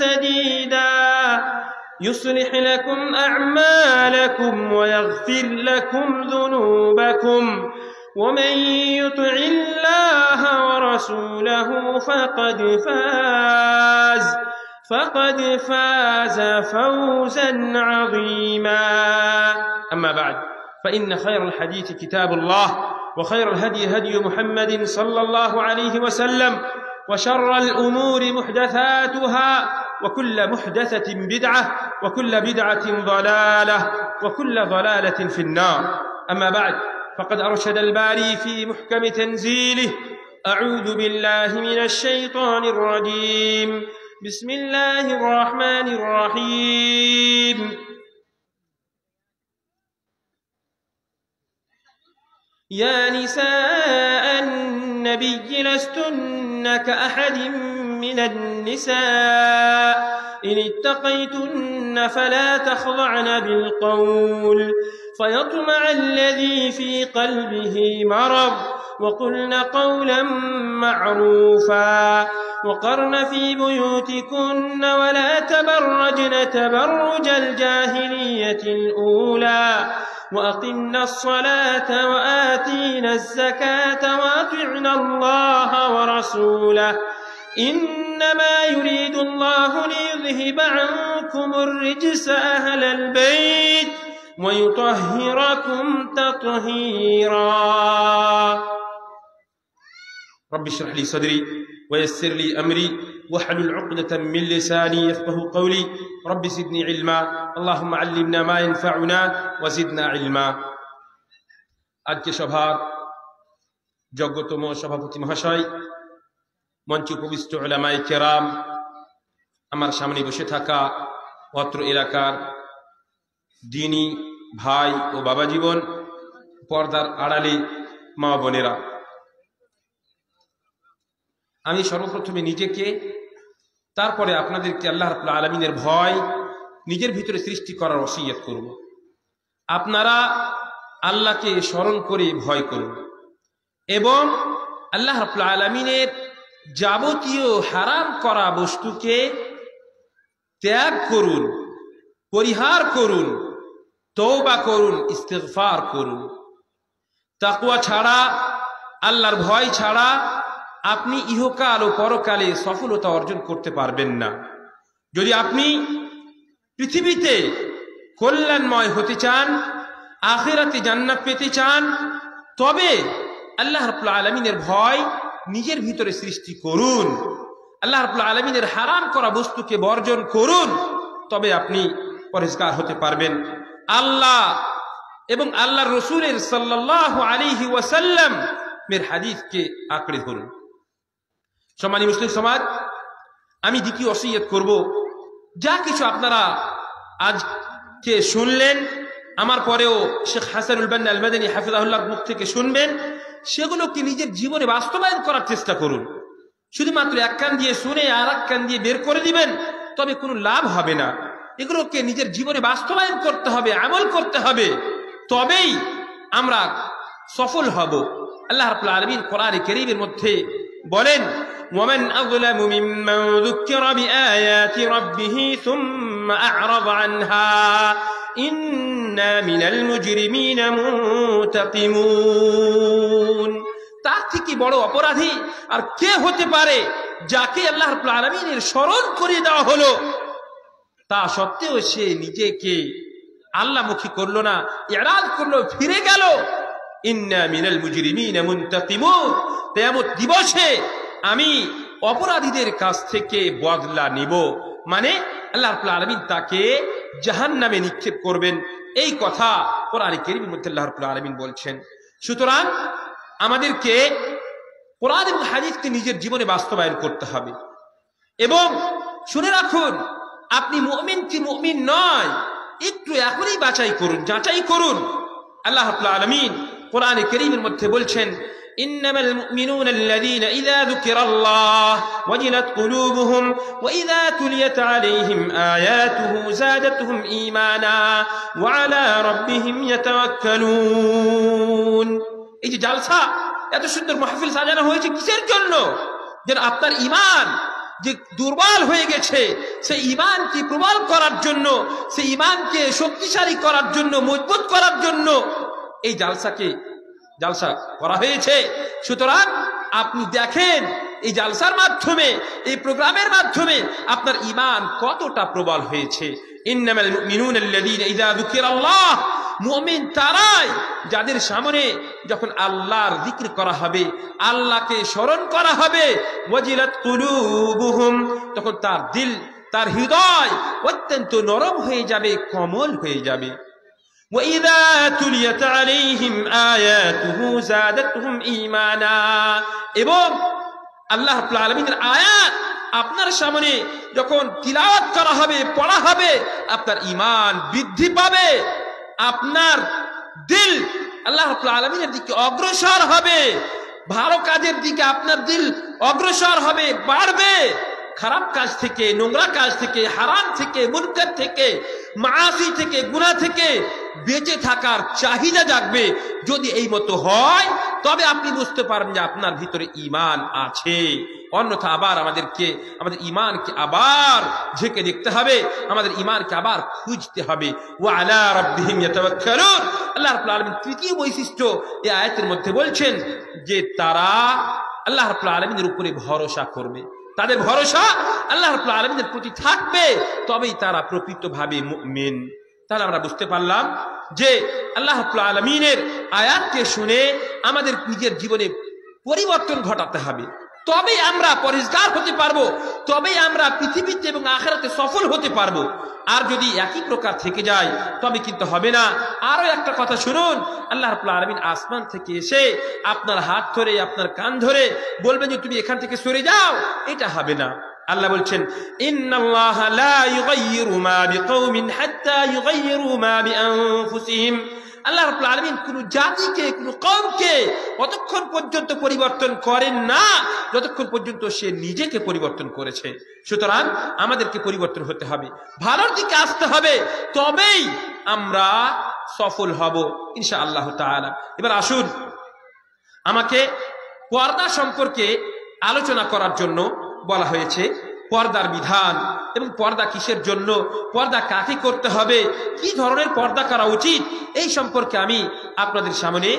سديدا يصلح لكم أعمالكم ويغفر لكم ذنوبكم ومن يطع الله ورسوله فقد فاز فوزا عظيما. أما بعد، فإن خير الحديث كتاب الله، وخير الهدي هدي محمد صلى الله عليه وسلم، وشر الأمور محدثاتها، وكل محدثة بدعة، وكل بدعة ضلالة، وكل ضلالة في النار. أما بعد، فقد أرشد الباري في محكم تنزيله: أعوذ بالله من الشيطان الرجيم، بسم الله الرحمن الرحيم. يا نساء النبي لستن كأحد من النساء إن اتقيتن فلا تخضعن بالقول فيطمع الذي في قلبه مرض وقلن قولا معروفا وقرن في بيوتكن ولا تبرجن تبرج الجاهلية الأولى وأقمنا الصلاة وآتينا الزكاة وأطعنا الله ورسوله إنما يريد الله ليذهب عنكم الرجس أهل البيت ويطهركم تطهيرا. رب اشرح لي صدري ويسر لي أمري واحلل عقدة من لساني يفقه قولي رب زدني علما اللهم علمنا ما ينفعنا وزدنا علما. আজকে সভার যোগ্যতম সভাপতি মহাশয়, মঞ্চে উপবিষ্ট উলামায়ে কেরাম, আমার সামনে বসে থাকা অত্র এলাকার দ্বীনী ভাই ও বাবা জীবন, পর্দার আড়ালে মা বোনেরা, আমি সর্বপ্রথমে নিজেকে, তারপরে আপনাদেরকে আল্লাহ রাব্বুল আলামিনের ভয় নিজের ভিতরে সৃষ্টি করার ওসিয়ত করব। আপনারা আল্লাহকে স্মরণ করে ভয় করুন এবং আল্লাহ রাব্বুল আলামিনের যাবতীয় হারাম করা বস্তুকে ত্যাগ করুন, পরিহার করুন, তওবা করুন, ইস্তিগফার করুন। তাকওয়া ছাড়া, আল্লাহর ভয় ছাড়া আপনি ইহকাল ও পরকালে সফলতা অর্জন করতে পারবেন না। যদি আপনি পৃথিবীতে কল্যাণময় হতে চান, আখিরাতে জান্নাত পেতে চান, তবে আল্লাহ রাব্বুল আলামিনের ভয় নিজের ভিতরে সৃষ্টি করুন, আল্লাহ রাব্বুল আলামিনের হারাম করা বস্তুকে বর্জন করুন, তবে আপনি পরহেজগার হতে পারবেন। আল্লাহ এবং আল্লাহর রাসূলের সাল্লাল্লাহু আলাইহি ওয়াসাল্লাম এর হাদিসকে আঁকড়ে ধরুন। সম্মানিত মুসলিম সমাজ, আমি দ্বিতীয় ওসিয়ত করব, যা কিছু আপনারা আজকে শুনলেন, আমার পরেও শেখ হাসানুল বান্না আল মাদানী হাফিজাহুল্লাহর মুখ থেকে শুনবেন, সেগুলোকে নিজের জীবনে বাস্তবায়ন করার চেষ্টা করুন। শুধুমাত্র এক কান দিয়ে শুনে আর এক কান দিয়ে বের করে দিবেন, তবে কোনো লাভ হবে না। এগুলোকে নিজের জীবনে বাস্তবায়ন করতে হবে, আমল করতে হবে, তবেই আমরা সফল হব। আল্লাহ রাব্বুল আলামিন কোরআনে কারীমের মধ্যে বলেন, ওয়ামান আযলামু মিম্মান যুক্কিরা বিআয়াতি রাব্বিহি সুম্মা আ'রাযা আনহা ইন্না মিনাল মুজরিমিনা মুনতাকিমুন। তার থেকে বড় অপরাধী আর কে হতে পারে, যাকে আল্লাহ রাব্বুল আলামিনের স্মরণ করিয়ে দেওয়া হলো, তা সত্ত্বেও সে নিজেকে আল্লাহমুখী করলো না, ইরাদ করলো, ফিরে গেল। ইন্না মিনাল মুজরিমিনা মুনতাকিমুন, কিয়ামত দিবসে আমি অপরাধীদের কাছ থেকে বদলা নিব, মানে আল্লাহ রাব্বুল আলামিন তাকে জাহান্নামে নিক্ষেপ করবেন। এই কথা কোরআনে কারীমের মধ্যে আল্লাহ রাব্বুল আলামিন বলছেন। সুতরাং আমাদেরকে কোরআন এবং হাদিসকে নিজের জীবনে বাস্তবায়ন করতে হবে। এবং শুনে রাখুন, আপনি মুমিন কি মুমিন নয়, একটু এখনই যাচাই করুন। আল্লাহ রাব্বুল আলামিন কোরআনে কারীমের মধ্যে বলছেন, ইন্নামাল মুমিনুনা আল্লাযীনা ইযা যুকিরাল্লাহ ওয়াজিলাত কুলুবুহুম ওয়া ইযা তুলিয়াত আলাইহিম আয়াতুহু যাদাতুহুম ঈমানা ওয়া আলা রাব্বিহিম ইয়াতাওয়াক্কালুন। এই যে জালসা, এত সুন্দর মাহফিল সাজানো হয়েছে কিসের জন্য? যেন আপনার ঈমান যে দুর্বল হয়ে গেছে, সেই ঈমানকে প্রবল করার জন্য, সেই ঈমানকে শক্তিশালী করার জন্য, মজবুত করার জন্য এই জালসা করা হয়েছে। সুতরাং আপনি দেখেন এই জালসার মাধ্যমে, এই প্রোগ্রামের মাধ্যমে আপনার ঈমান কতটা প্রবল হয়েছে। ইন্নামাল মুমিনুনা আল্লাযীনা ইযা যুকিরাল্লাহ, মুমিন তারাই যাদের সামনে যখন আল্লাহর জিকির করা হবে, আল্লাহকে স্মরণ করা হবে, ওয়াজিলাত কুলুবুহুম, তখন তার দিল, তার হৃদয় অত্যন্ত নরম হয়ে যাবে, কোমল হয়ে যাবে। وَإِذَا تُلِيَتْ عَلَيْهِمْ آيَاتُهُ زَادَتْهُمْ ঈমানা, এবং আল্লাহ রাব্বুল আলামিনের আয়াত আপনার সামনে যখন তিলাওয়াত করা হবে, পড়া হবে, আপনার ঈমান বৃদ্ধি পাবে, আপনার দিল আল্লাহ রাব্বুল আলামিনের দিকে অগ্রসর হবে, ভালো কাজের দিকে আপনার দিল অগ্রসর হবে, বাড়বে। খারাপ কাজ থেকে, নোংরা কাজ থেকে, হারাম থেকে, মুনকার থেকে, মাআসি থেকে, গুনাহ থেকে বেঁচে থাকার চাহিদা জাগবে। যদি এই মতো হয় তবে আপনি বুঝতে পারবেন যে আপনার ভিতরে ঈমান আছে। অন্যথা আবার আমাদের ঈমানকে আবার ঝেঁকে দেখতে হবে, আমাদের ঈমানকে আবার খুঁজতে হবে। ওয়া আলা রাব্বিহিম ইয়াতাওয়াক্কালুন, আল্লাহ রাব্বুল আলামিন তৃতীয় বৈশিষ্ট্য এই আয়াতের মধ্যে বলছেন যে তারা আল্লাহ রাব্বুল আলামিনের উপরে ভরসা করবে, তাদের ভরসা আল্লাহ রাব্বুল আলামিনের প্রতি থাকবে, তবেই তারা প্রকৃতভাবে মুমিন। তাহলে আমরা বুঝতে পারলাম যে আল্লাহ রাব্বুল আলামিনের আয়াতকে শুনে আমাদের নিজের জীবনে পরিবর্তন ঘটাতে হবে, তবেই আমরা পরিষ্কার হতে পারবো, তবেই আমরা পৃথিবীতে এবং আখিরাতে সফল হতে পারবো। আর যদি একই প্রকার থেকে যায় তবে কিন্তু হবে না। আরো একটা কথা শুনুন, আল্লাহ রাব্বুল আলামিন আসমান থেকে এসে আপনার হাত ধরে, আপনার কান ধরে বলবেন যে তুমি এখান থেকে সরে যাও, এটা হবে না। আল্লাহ বলছেন ইন্নাল্লাহা লা ইউগাইয়িরু মা বিকওমিন হাত্তা ইউগাইয়িরু মা বিআনফুসিহিম, আল্লাহ রাব্বুল আলামিন কোন জাতিকে, কোন কওমকে অতক্ষণ পর্যন্ত পরিবর্তন করেন না যতক্ষণ পর্যন্ত সে নিজেকে পরিবর্তন করেছে। সুতরাং আমাদেরকে পরিবর্তন হতে হবে, ভালোর দিকে আসতে হবে, তবেই আমরা সফল হব ইনশাআল্লাহ তাআলা। এবার আসুন, আমাকে পর্দা সম্পর্কে আলোচনা করার জন্য বলা হয়েছে, পর্দার বিধান এবং পর্দা কিসের জন্য, পর্দা কাকে করতে হবে, কি ধরনের পর্দা করা উচিত, এই সম্পর্কে আমি আপনাদের সামনে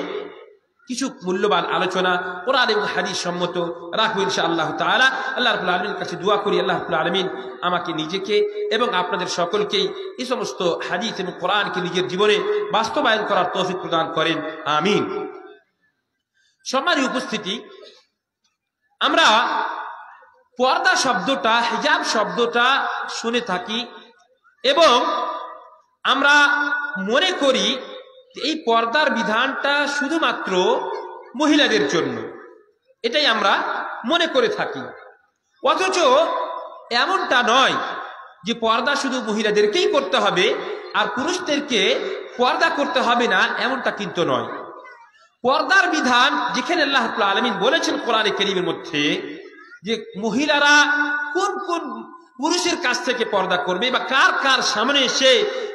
কিছু মূল্যবান আলোচনা কোরআন এবং হাদিস সম্মত রাখবো ইনশাআল্লাহ তাআলা। আল্লাহ রাব্বুল আলামিনের কাছে দোয়া করি আল্লাহ রাব্বুল আলামিন আমাকে, নিজেকে এবং আপনাদের সকলকেই এই সমস্ত হাদিস এবং কোরআনকে নিজের জীবনে বাস্তবায়ন করার তৌফিক প্রদান করেন, আমিন। সম্মানিত উপস্থিতি, আমরা পর্দা শব্দটা, হিজাব শব্দটা শুনে থাকি এবং আমরা মনে করি এই পর্দার বিধানটা শুধুমাত্র মহিলাদের জন্য, এটাই আমরা মনে করে থাকি। অথচ এমনটা নয় যে পর্দা শুধু মহিলাদেরকেই করতে হবে আর পুরুষদেরকে পর্দা করতে হবে না, এমনটা কিন্তু নয়। পর্দার বিধান যেখানে আল্লাহ রাব্বুল আলামিন বলেছেন কোরআনে কারীমের মধ্যে যে মহিলারা কোন কোন পুরুষের কাছ থেকে পর্দা করবে বা কার কার সামনে সে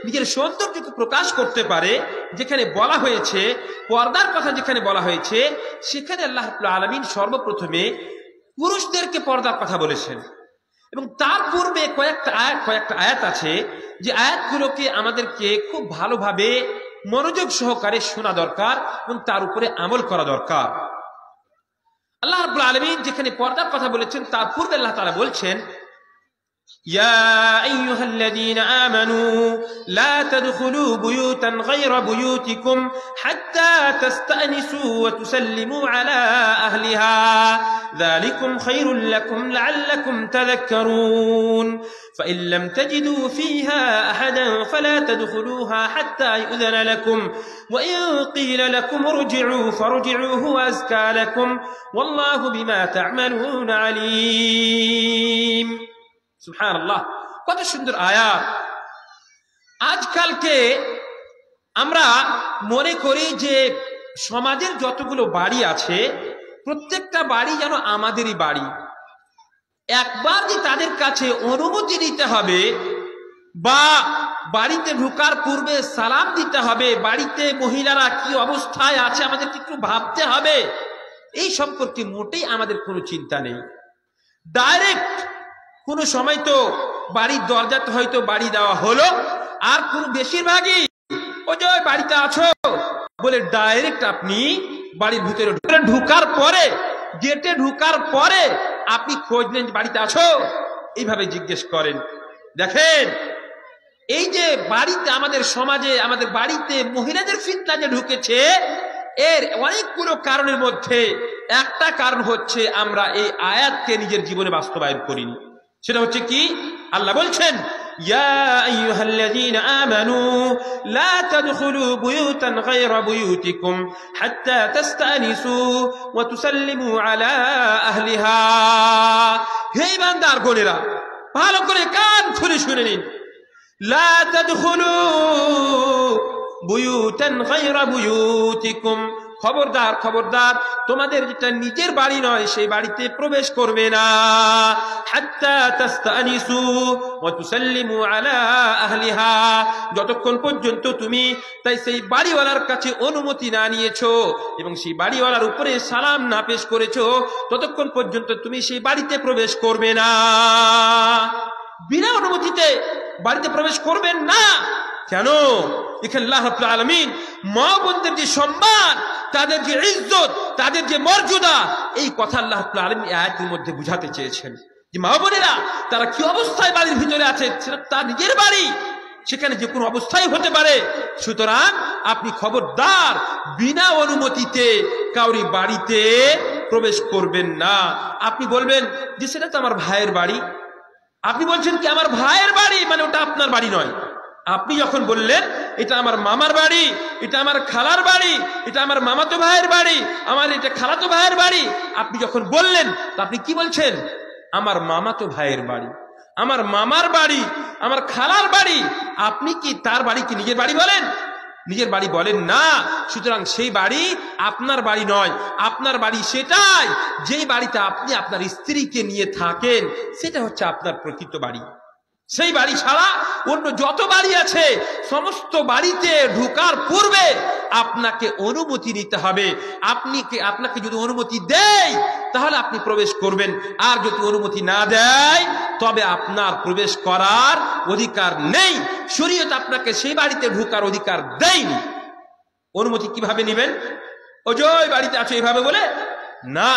নিজের সৌন্দর্যকে প্রকাশ করতে পারে, যেখানে বলা হয়েছে পর্দার কথা, যেখানে বলা হয়েছে সেখানে আল্লাহ রাব্বুল আলামিন সর্বপ্রথমে পুরুষদেরকে পর্দার কথা বলেছেন। এবং তার পূর্বে কয়েকটা আয়াত আছে যে আয়াতগুলোকে আমাদেরকে খুব ভালোভাবে মনোযোগ সহকারে শোনা দরকার এবং তার উপরে আমল করা দরকার। আল্লাহ রাব্বুল আলামিন যেখানে পর্দার কথা বলেছেন তার পূর্বে আল্লাহ তাআলা বলছেন ইয়া আইয়ুহাল্লাযীনা আমানু লা তাদখুলু বুয়ুতান গায়রা বুয়ুতিকুম হাত্তা তাস্তানিসু ওয়া তুসাল্লিমু আলা আহলিহা যালিকুম খায়রুল লাকুম লাআল্লাকুম তাযাক্কারুন فإن لم تجدوا فيها أحدا فلا تدخلوها حتى يؤذن لكم وإن قيل لكم ارجعوا فارجعوا هو أزكى لكم والله بما تعملون عليم। সুবহান আল্লাহ, কত সুন্দর আয়াত। আজকালকে আমরা মনে করি যে সমাজের যতগুলো বাড়ি আছে প্রত্যেকটা বাড়ি যেন আমাদেরই বাড়ি। একবার যে তাদের কাছে অনুমতি দিতে হবে বা বাড়িতে ঢোকার পূর্বে সালাম দিতে হবে, বাড়িতে মহিলারা কি অবস্থায় আছে আমাদেরকে একটু ভাবতে হবে, এই সম্পর্কে মোটেই আমাদের কোনো চিন্তা নেই। ডাইরেক্ট কোনো সময় তো বাড়ির দরজাতে হয়তো বাড়ি দেওয়া হলো, আর কোন বেশিরভাগই ও যে বাড়িতে আছো বলে ডাইরেক্ট আপনি বাড়ির ভিতরে ঢুকার পরে, গেটে ঢুকার পরে আপনি খোঁজ নেন বাড়িতে আছো, এইভাবে জিজ্ঞেস করেন। দেখেন, এই যে বাড়িতে, আমাদের সমাজে, আমাদের বাড়িতে মহিলাদের ফিতনা যে ঢুকেছে, এর অনেকগুলো কারণের মধ্যে একটা কারণ হচ্ছে আমরা এই আয়াতকে নিজের জীবনে বাস্তবায়ন করিনি। সেটা হচ্ছে কি? আল্লাহ বলছেন, ইয়া আইয়ুহাল্লাযীনা আমানু লা তাদখুলু বুয়ুতান গায়রা বুয়ুতিকুম হাত্তা তাস্তানিসু ওয়া তুসাল্লিমু আলা আহলিহা। হে ঈমানদারগণেরা, ভালো করে কান খুলে শুনে নিন। লা তাদখুলু বুয়ুতান গায়রা বুয়ুতিকুম, খবরদার খবরদার, তোমাদের যেটা নিজের বাড়ি নয় সেই বাড়িতে প্রবেশ করবে না। হাত্তা তাস্তানিসু ওয়া তুসাল্লিমু আলা আহলিহা, যতক্ষণ পর্যন্ত তুমি তাই সেই বাড়িওয়ালার কাছে অনুমতি না নিয়েছো এবং সেই বাড়িওয়ালার উপরে সালাম না পেশ করেছো, ততক্ষণ পর্যন্ত তুমি সেই বাড়িতে প্রবেশ করবে না। বিনা অনুমতিতে বাড়িতে প্রবেশ করবেন না। কেন? এখানে আল্লাহ রাব্বুল আলামিন মা বোনদের যে সম্মান, তাদের যে ইজ্জত, তাদের যে মর্যাদা, এই কথা আল্লাহ রাব্বুল আলামিন এই আয়াতের মধ্যে বুঝাতে চেয়েছেন যে মা বোনেরা তারা কি অবস্থায় বাড়ির ভিতরে আছে, সেটা তার নিজের বাড়ি, সেখানে যে কোনো অবস্থায় হতে পারে। সুতরাং আপনি খবরদার বিনা অনুমতিতে কাউরি বাড়িতে প্রবেশ করবেন না। আপনি বলবেন যে সেটা তো আমার ভাইয়ের বাড়ি। আপনি বলছেন কি আমার ভাইয়ের বাড়ি, মানে ওটা আপনার বাড়ি নয়। আপনি যখন বললেন এটা আমার মামার বাড়ি, এটা আমার খালার বাড়ি, এটা আমার মামাতো ভাইয়ের বাড়ি, আমার এটা খালাতো ভাইয়ের বাড়ি, আপনি যখন বললেন তা আপনি কি বলছেন? আমার মামাতো ভাইয়ের বাড়ি, আমার মামার বাড়ি, আমার খালার বাড়ি। আপনি কি তার বাড়ি কি নিজের বাড়ি বলেন? নিজের বাড়ি বলেন না। সুতরাং সেই বাড়ি আপনার বাড়ি নয়। আপনার বাড়ি সেটাই যেই বাড়িতে আপনি আপনার স্ত্রীকে নিয়ে থাকেন, সেটা হচ্ছে আপনার প্রকৃত বাড়ি। সেই বাড়ি ছাড়া অন্য যত বাড়ি আছে সমস্ত বাড়িতে ঢোকার পূর্বে আপনাকে অনুমতি নিতে হবে। আপনাকে যদি অনুমতি দেয় তাহলে আপনি প্রবেশ করবেন, আর যদি অনুমতি না দেয় তবে আপনার প্রবেশ করার অধিকার নেই। শরীয়ত আপনাকে সেই বাড়িতে ঢোকার অধিকার দেয়নি। অনুমতি কিভাবে নেবেন? ও যে বাড়িতে আছো এইভাবে বলে না,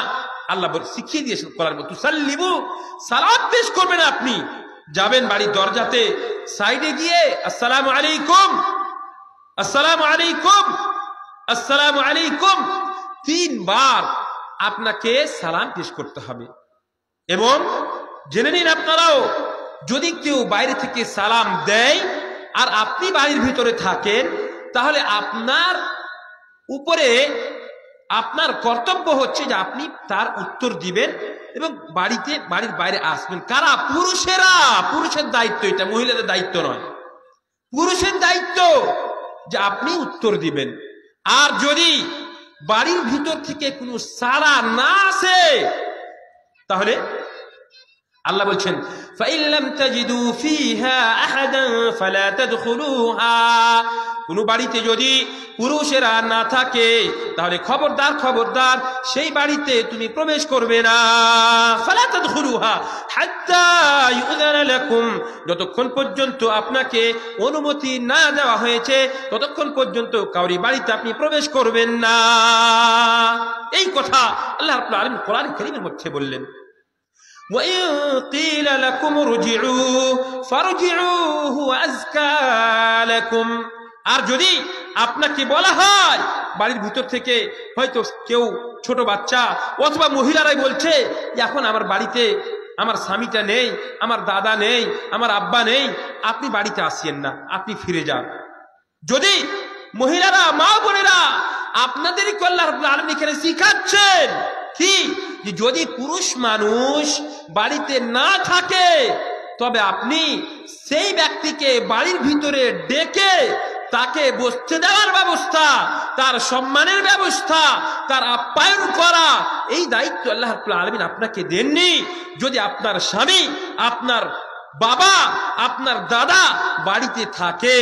আল্লাহ শিখিয়ে দিয়েছেন কোরআন মধ্যে, তুসাল্লিমু, সালাম পেশ করবেন। আপনি যাবেন বাড়ির দরজাতে, সাইডে গিয়ে আসসালামু আলাইকুম, আসসালামু আলাইকুম, আসসালামু আলাইকুম 3 বার আপনাকে সালাম পেশ করতে হবে। এবং জেনে নিন আপনারাও, যদি কেউ বাইরে থেকে সালাম দেয় আর আপনি বাড়ির ভিতরে থাকেন, তাহলে আপনার উপরে আপনার কর্তব্য হচ্ছে যে আপনি তার উত্তর দিবেন এবং বাড়ির বাইরে আসবেন। কারা? পুরুষেরা। পুরুষের দায়িত্ব এটা, মহিলাদের দায়িত্ব নয়। পুরুষের দায়িত্ব যে আপনি উত্তর দিবেন। আর যদি বাড়ির ভিতর থেকে কোনো সাড়া না আসে, তাহলে আল্লাহ বলছেন, فَإِن لَّمْ تَجِدُوا فِيهَا أَحَدًا فَلَا تَدْخُلُوهَا, কোন বাড়িতে যদি পুরুষেরা না থাকে তাহলে খবরদার খবরদার সেই বাড়িতে তুমি প্রবেশ করবে না। ফালা তাদখুলুহা হাত্তা ইউযানা লাকুম, যতক্ষণ পর্যন্ত আপনাকে অনুমতি না দেওয়া হয়েছে ততক্ষণ পর্যন্ত কাউরি বাড়িতে আপনি প্রবেশ করবেন না। এই কথা আল্লাহ রাব্বুল আলামিন কোরআন কারীমের মধ্যে বললেন। وَإِن قِيلَ لَكُمْ ارْجِعُوا فَارْجِعُوا هُوَ أَزْكَى لَكُمْ, আর যদি আপনাকে বলা হয় বাড়ির ভিতর থেকে, হয়তো কেউ ছোট বাচ্চা অথবা মহিলারাই বলছে এখন আমার বাড়িতে আমার স্বামীটা নেই, আমার দাদা নেই, আমার আব্বা নেই, আপনি বাড়িতে আসেন না, আপনি ফিরে যান। যদি মহিলারা, মা বোনেরা, আপনাদেরকে আল্লাহ রাব্বুল আলামিন এখানে শিখাচ্ছেন কি, যে যদি পুরুষ মানুষ বাড়িতে না থাকে তবে আপনি সেই ব্যক্তিকে বাড়ির ভিতরে ডেকে তাকে বসতে দেওয়ার ব্যবস্থা, তার সম্মানের ব্যবস্থা, তার আপ্যায়ন করা, এই দায়িত্ব আল্লাহ রাব্বুল আলামিন আপনাকে দেননি। যদি আপনার স্বামী, আপনার বাবা, আপনার দাদা বাড়িতে থাকে,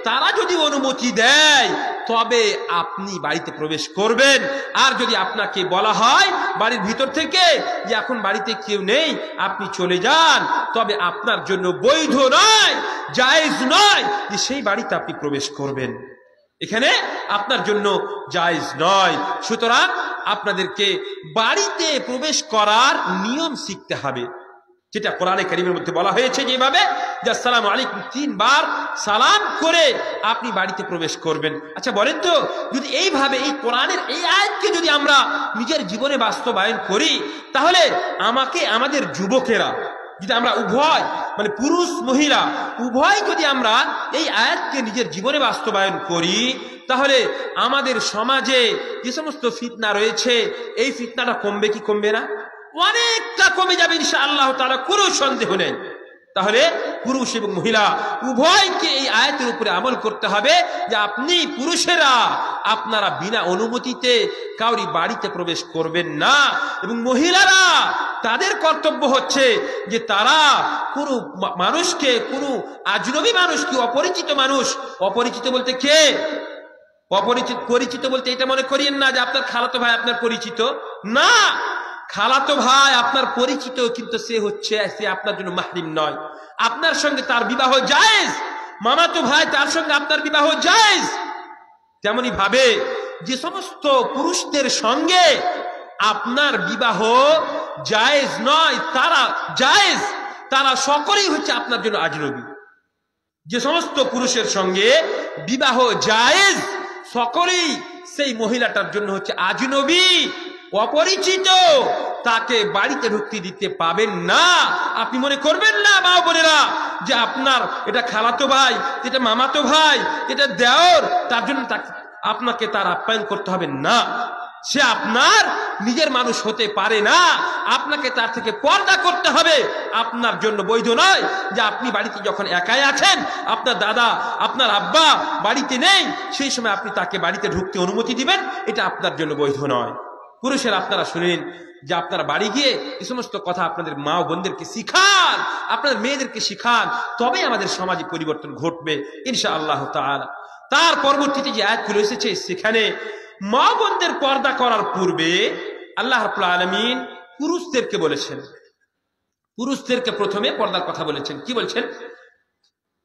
তারা যদি অনুমতি দেয় তবে আপনি বাড়িতে প্রবেশ করবেন। আর যদি আপনাকে বলা হয় বাড়ির ভিতর থেকে যে এখন বাড়িতে কেউ নেই, আপনি চলে যান, তবে আপনার জন্য বৈধ নয়, জায়েজ নয় যে সেই বাড়িতে আপনি প্রবেশ করবেন। এখানে আপনার জন্য জায়েজ নয়। সুতরাং আপনাদেরকে বাড়িতে প্রবেশ করার নিয়ম শিখতে হবে, যেটা কোরআনে কারীমের মধ্যে বলা হয়েছে যেভাবে যে আসসালামু আলাইকুম 3 বার সালাম করে আপনি বাড়িতে প্রবেশ করবেন। আচ্ছা বলেন তো, যদি এইভাবে এই কোরআনের এই আয়াতকে যদি আমরা নিজের জীবনে বাস্তবায়ন করি, তাহলে আমাদের যুবকেরা যদি আমরা উভয় মানে পুরুষ মহিলা উভয় যদি আমরা এই আয়াতকে নিজের জীবনে বাস্তবায়ন করি, তাহলে আমাদের সমাজে যে সমস্ত ফিতনা রয়েছে এই ফিতনাটা কমবে কি কমবে না? অনেকটা কমে যাবে ইনশাআল্লাহ তাআলা, কোনো সন্দেহ নেই। তাহলে পুরুষ এবং মহিলা উভয়কে এই আয়াতের উপরে আমল করতে হবে যে আপনি পুরুষেরা আপনারা বিনা অনুমতিতে কাউরি বাড়িতে প্রবেশ করবেন না, এবং মহিলারা তাদের কর্তব্য হচ্ছে যে তারা কোনো মানুষকে, কোনো আজনবী মানুষকে, অপরিচিত মানুষ, অপরিচিত বলতে কে? পরিচিত বলতে এটা মনে করিয়েন না যে আপনার খালাতো ভাই আপনার পরিচিত না। খালাতো ভাই আপনার পরিচিত, কিন্তু সে আপনার জন্য মাহরিম নয়, আপনার সঙ্গে তার বিবাহ জায়েজ। মামাতো ভাই, তার সঙ্গে আপনার বিবাহ জায়েজ। তেমনি ভাবে যে সমস্ত পুরুষদের সঙ্গে আপনার বিবাহ জায়েজ নয়, তারা জায়েজ, তারা সকলেই হচ্ছে আপনার জন্য আজনবী। যে সমস্ত পুরুষের সঙ্গে বিবাহ জায়েজ, সকলেই সেই মহিলাটার জন্য হচ্ছে আজনবী, অপরিচিত, তাকে বাড়িতে ঢুকতে দিতে পাবেন না। আপনি মনে করবেন না মা বোনেরা যে আপনার এটা খালাতো ভাই, এটা মামাতো ভাই, এটা দেওর, তার জন্য আপনাকে তার আপ্যায়ন করতে হবে না। সে আপনার নিজের মানুষ হতে পারে না, আপনাকে তার থেকে পর্দা করতে হবে। আপনার জন্য বৈধ নয় যে আপনি বাড়িতে যখন একাই আছেন, আপনার দাদা আপনার আব্বা বাড়িতে নেই, সেই সময় আপনি তাকে বাড়িতে ঢুকতে অনুমতি দিবেন, এটা আপনার জন্য বৈধ নয়। পুরুষের আপনারা শুনেন যে আপনারা বাড়ি গিয়ে এই সমস্ত কথা আপনাদের মা ও বোনদেরকে শিখান, আপনাদের মেয়েদেরকে শিখান, তবে আমাদের সমাজে পরিবর্তন ঘটবে ইনশাআল্লাহ তাআলা। তার পরবর্তীতে যে আয়াতগুলো এসেছে সেখানে মা বোনদের পর্দা করার পূর্বে আল্লাহ রাব্বুল আলামিন পুরুষদেরকে বলেছেন, পুরুষদেরকে প্রথমে পর্দার কথা বলেছেন। কি বলছেন?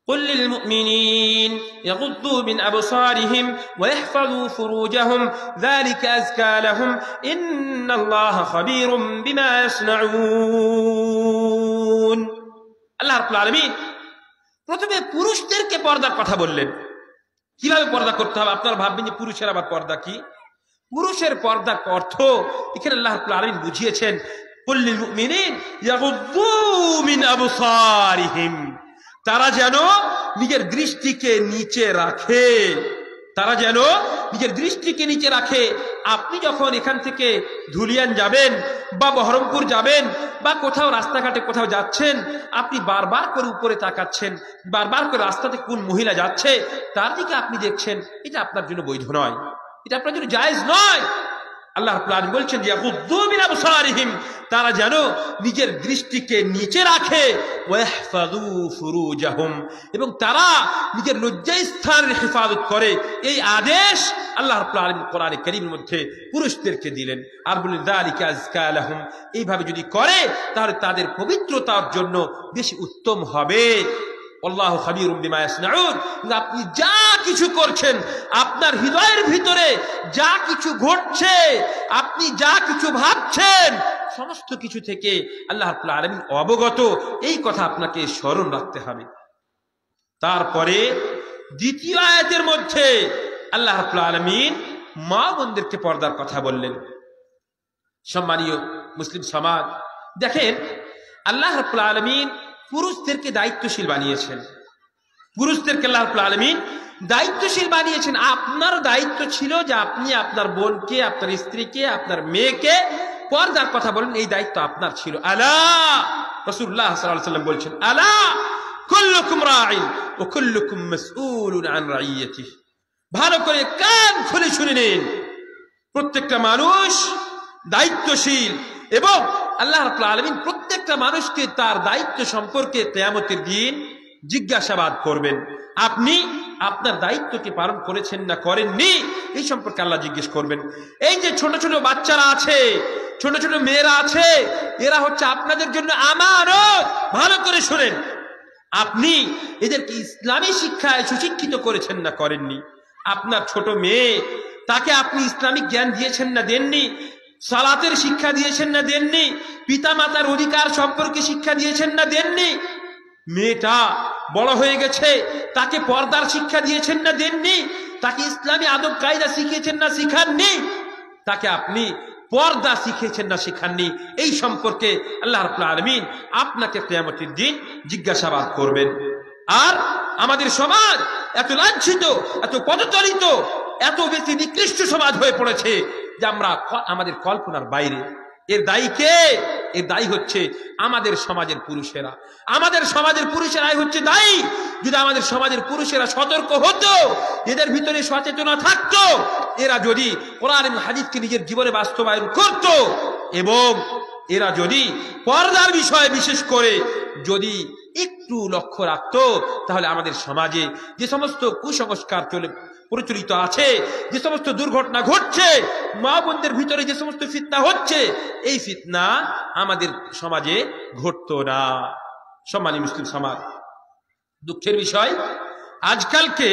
قل للمؤمنين يغضوا من أبصارهم ويحفظوا فروجهم ذلك أزكى لهم إن الله خبير بما يصنعون। আল্লাহ রাব্বুল আলামিন প্রথমে পুরুষদেরকে পর্দার কথা বললেন। কিভাবে পর্দা করতে হবে? আপনারা ভাববেন যে পুরুষের আবার পর্দা কি? পুরুষের পর্দার অর্থ এখানে আল্লাহ রাব্বুল আলামিন বুঝিয়েছেন, কুল লিল মুমিনিন ইয়াগুদ্দু মিন আবসারিহিম, তারা যেন নিজের দৃষ্টিকে নিচে রাখে, তারা যেন নিজের দৃষ্টিকে নিচে রাখে। আপনি যখন এখান থেকে ধুলিয়ান যাবেন বা বহরমপুর যাবেন বা কোথাও রাস্তাঘাটে কোথাও যাচ্ছেন, আপনি বারবার করে উপরে তাকাচ্ছেন, বারবার করে রাস্তাতে কোন মহিলা যাচ্ছে তার দিকে আপনি দেখছেন, এটা আপনার জন্য বৈধ নয়, এটা আপনার জন্য জায়েজ নয়। আল্লাহ রাব্বুল আলামিন বলছেন যে ইয়াগুদ্দু মিন আবসারিহিম, তারা যেন নিজের দৃষ্টিকে নিচে রাখে, ওয়াহফাযু ফুরুজাহুম, এবং তারা নিজের লজ্জাস্থানের হেফাজত করে। এই আদেশ আল্লাহ রাব্বুল আলামিন কোরআনে কারীমের মধ্যে পুরুষদেরকে দিলেন, আর বললেন যালিকা আযকা লাহুম, এইভাবে যদি করে তাহলে তাদের পবিত্রতার জন্য বেশি উত্তম হবে। আল্লাহু খাবীরুম বিমা ইয়াসনাউন, আপনি যা কিছু করছেন, আপনার হৃদয়ের ভিতরে যা কিছু ঘটছে, আপনি যা কিছু ভাবছেন, সমস্ত কিছু থেকে আল্লাহ রাব্বুল আলামিন অবগত, এই কথা আপনাকে স্মরণ রাখতে হবে। তারপরে দ্বিতীয় আয়াতের মধ্যে আল্লাহ রাব্বুল আলামিন মা বোনদেরকে পর্দার কথা বললেন। সম্মানীয় মুসলিম সমাজ, দেখেন আল্লাহ রাব্বুল আলামিন পুরুষদেরকে দায়িত্বশীল বানিয়েছেন, পুরুষদেরকে আল্লাহ রাব্বুল আলামিন দায়িত্বশীল বানিয়েছেন। আপনার দায়িত্ব ছিল যে আপনি আপনার বোনকে, আপনার স্ত্রীকে, আপনার মেয়েকে পর্দার কথা বলেন, এই দায়িত্ব আপনার ছিল। আলা, রাসূলুল্লাহ সাল্লাল্লাহু আলাইহি ওয়াসাল্লাম বলছেন, আলা কুল্লুকুম রাঈন ওয়া কুল্লুকুম মাসউলুন আন রাইয়াতিহি, ভালো করে কান খুলে শুনে নিন, প্রত্যেকটা মানুষ দায়িত্বশীল, এবং আল্লাহ রাব্বুল আলামিন প্রত্যেকটা মানুষকে তার দায়িত্ব সম্পর্কে কিয়ামতের দিন জিজ্ঞাসাবাদ করবেন। আপনি আপনার দায়িত্বকে পালন করেছেন না করেননি, এই সম্পর্কে আল্লাহ জিজ্ঞেস করবেন। এই যে ছোট ছোট বাচ্চারা আছে, ছোট ছোট মেয়েরা আছে, এরা হচ্ছে আপনাদের জন্য আমানত। ভালো করে শুনেন, আপনি এদেরকে ইসলামী শিক্ষায় সুশিক্ষিত করেছেন না করেননি? আপনার ছোট মেয়ে, তাকে আপনি ইসলামিক জ্ঞান দিয়েছেন না দেননি? সালাতের শিক্ষা দিয়েছেন না দেননি? পিতা মাতার অধিকার সম্পর্কে শিক্ষা দিয়েছেন না দেননি? মেয়েটা বড় হয়ে গেছে, তাকে পর্দার শিক্ষা দিয়েছেন না দেননি? তাকে ইসলামী আদব কায়দা শিখিয়েছেন না শিখাননি? তাকে আপনি পর্দা শিখিয়েছেন না শিখাননি? এই সম্পর্কে আল্লাহ রাব্বুল আলামিন আপনাকে কিয়ামতের দিন জিজ্ঞাসাবাদ করবেন। আর আমাদের সমাজ এত লাঞ্ছিত, এত পদতলিত, এত বেশি নিকৃষ্ট সমাজ হয়ে পড়েছে যে আমরা আমাদের কল্পনার বাইরে। এর দায়ী কে? এর দায়ী হচ্ছে আমাদের সমাজের পুরুষেরা। আমাদের সমাজের পুরুষেরাই হচ্ছে দায়ী। যদি আমাদের সমাজের পুরুষেরা সতর্ক হতো, এদের ভিতরে সচেতনা থাকতো, এরা যদি কোরআন এবং হাদিসকে নিজের জীবনে বাস্তবায়ন করত, এবং এরা যদি পর্দার বিষয়ে বিশেষ করে যদি একটু লক্ষ্য রাখতো, তাহলে আমাদের সমাজে যে সমস্ত কুসংস্কার প্রচলিত আছে, যে সমস্ত দুর্ঘটনা ঘটছে, মা বোনদের ভিতরে যে সমস্ত ফিতনা হচ্ছে, এই ফিতনা আমাদের সমাজে ঘটতো না। সম্মানী মুসলিম সমাজ, দুঃখের বিষয়, আজকালকে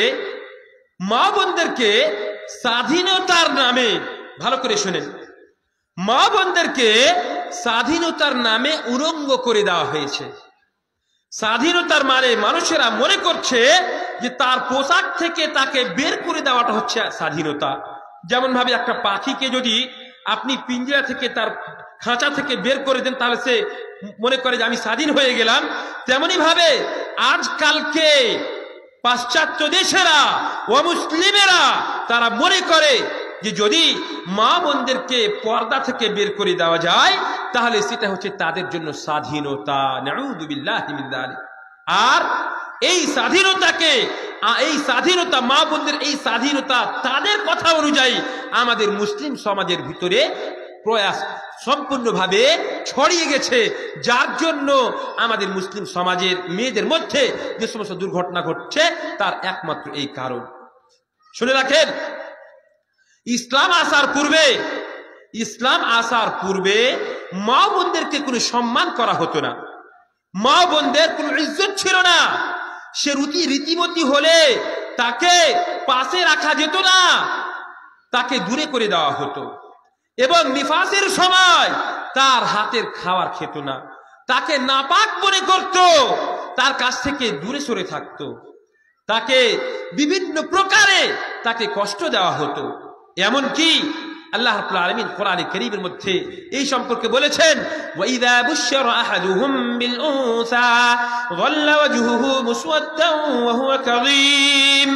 মা বোনদেরকে স্বাধীনতার নামে, ভালো করে শোনেন, মা বোনদেরকে স্বাধীনতার নামে উলঙ্গ করে দেওয়া হয়েছে। স্বাধীনতার মানে মানুষেরা মনে করছে যে তার পোশাক থেকে তাকে বের করে দেওয়াটা হচ্ছে স্বাধীনতা। যেমন ভাবে একটা পাখিকে যদি আপনি পিঞ্জরা থেকে, তার খাঁচা থেকে বের করে দেন, তাহলে সে মনে করে যে আমি স্বাধীন হয়ে গেলাম। তেমনি ভাবে আজকালকে পাশ্চাত্য দেশেরা ও মুসলিমেরা তারা মনে করে যে যদি মা বোনদেরকে পর্দা থেকে বের করে দেওয়া যায়, তাহলে সেটা হচ্ছে তাদের জন্য স্বাধীনতা। নাউযু বিল্লাহি মিন যালিক। আর এই স্বাধীনতাকে, এই স্বাধীনতা, মা বোনদের এই স্বাধীনতা তাদের কথা অনুযায়ী আমাদের মুসলিম সমাজের ভিতরে প্রয়াস সম্পূর্ণভাবে ছড়িয়ে গেছে, যার জন্য আমাদের মুসলিম সমাজের মেয়েদের মধ্যে যে সমস্ত দুর্ঘটনা ঘটছে তার একমাত্র এই কারণ। শুনে রাখেন, ইসলাম আসার পূর্বে মা বোনদেরকে কোনো সম্মান করা হতো না, মা বোনদের কোনো ইজ্জত ছিল না। সে রীতিমতি হলে তাকে পাশে রাখা যেত না, তাকে দূরে করে দেওয়া হতো। এবং নিফাসের সময় তার হাতের খাবার খেত না, তাকে নাপাক মনে করত, তার কাছ থেকে দূরে সরে থাকতো, তাকে বিভিন্ন প্রকারে তাকে কষ্ট দেওয়া হতো। এমনকি আল্লাহ রাব্বুল আলামিন কোরআনে কারীমের মধ্যে এই সম্পর্কে বলেছেন, ওয়াইযা বুশশিরা আহাদুহুম বিল উনসা যাল্লা ওয়াজহুহু মুসওয়াদ্দান ওয়া হুয়া কাযীম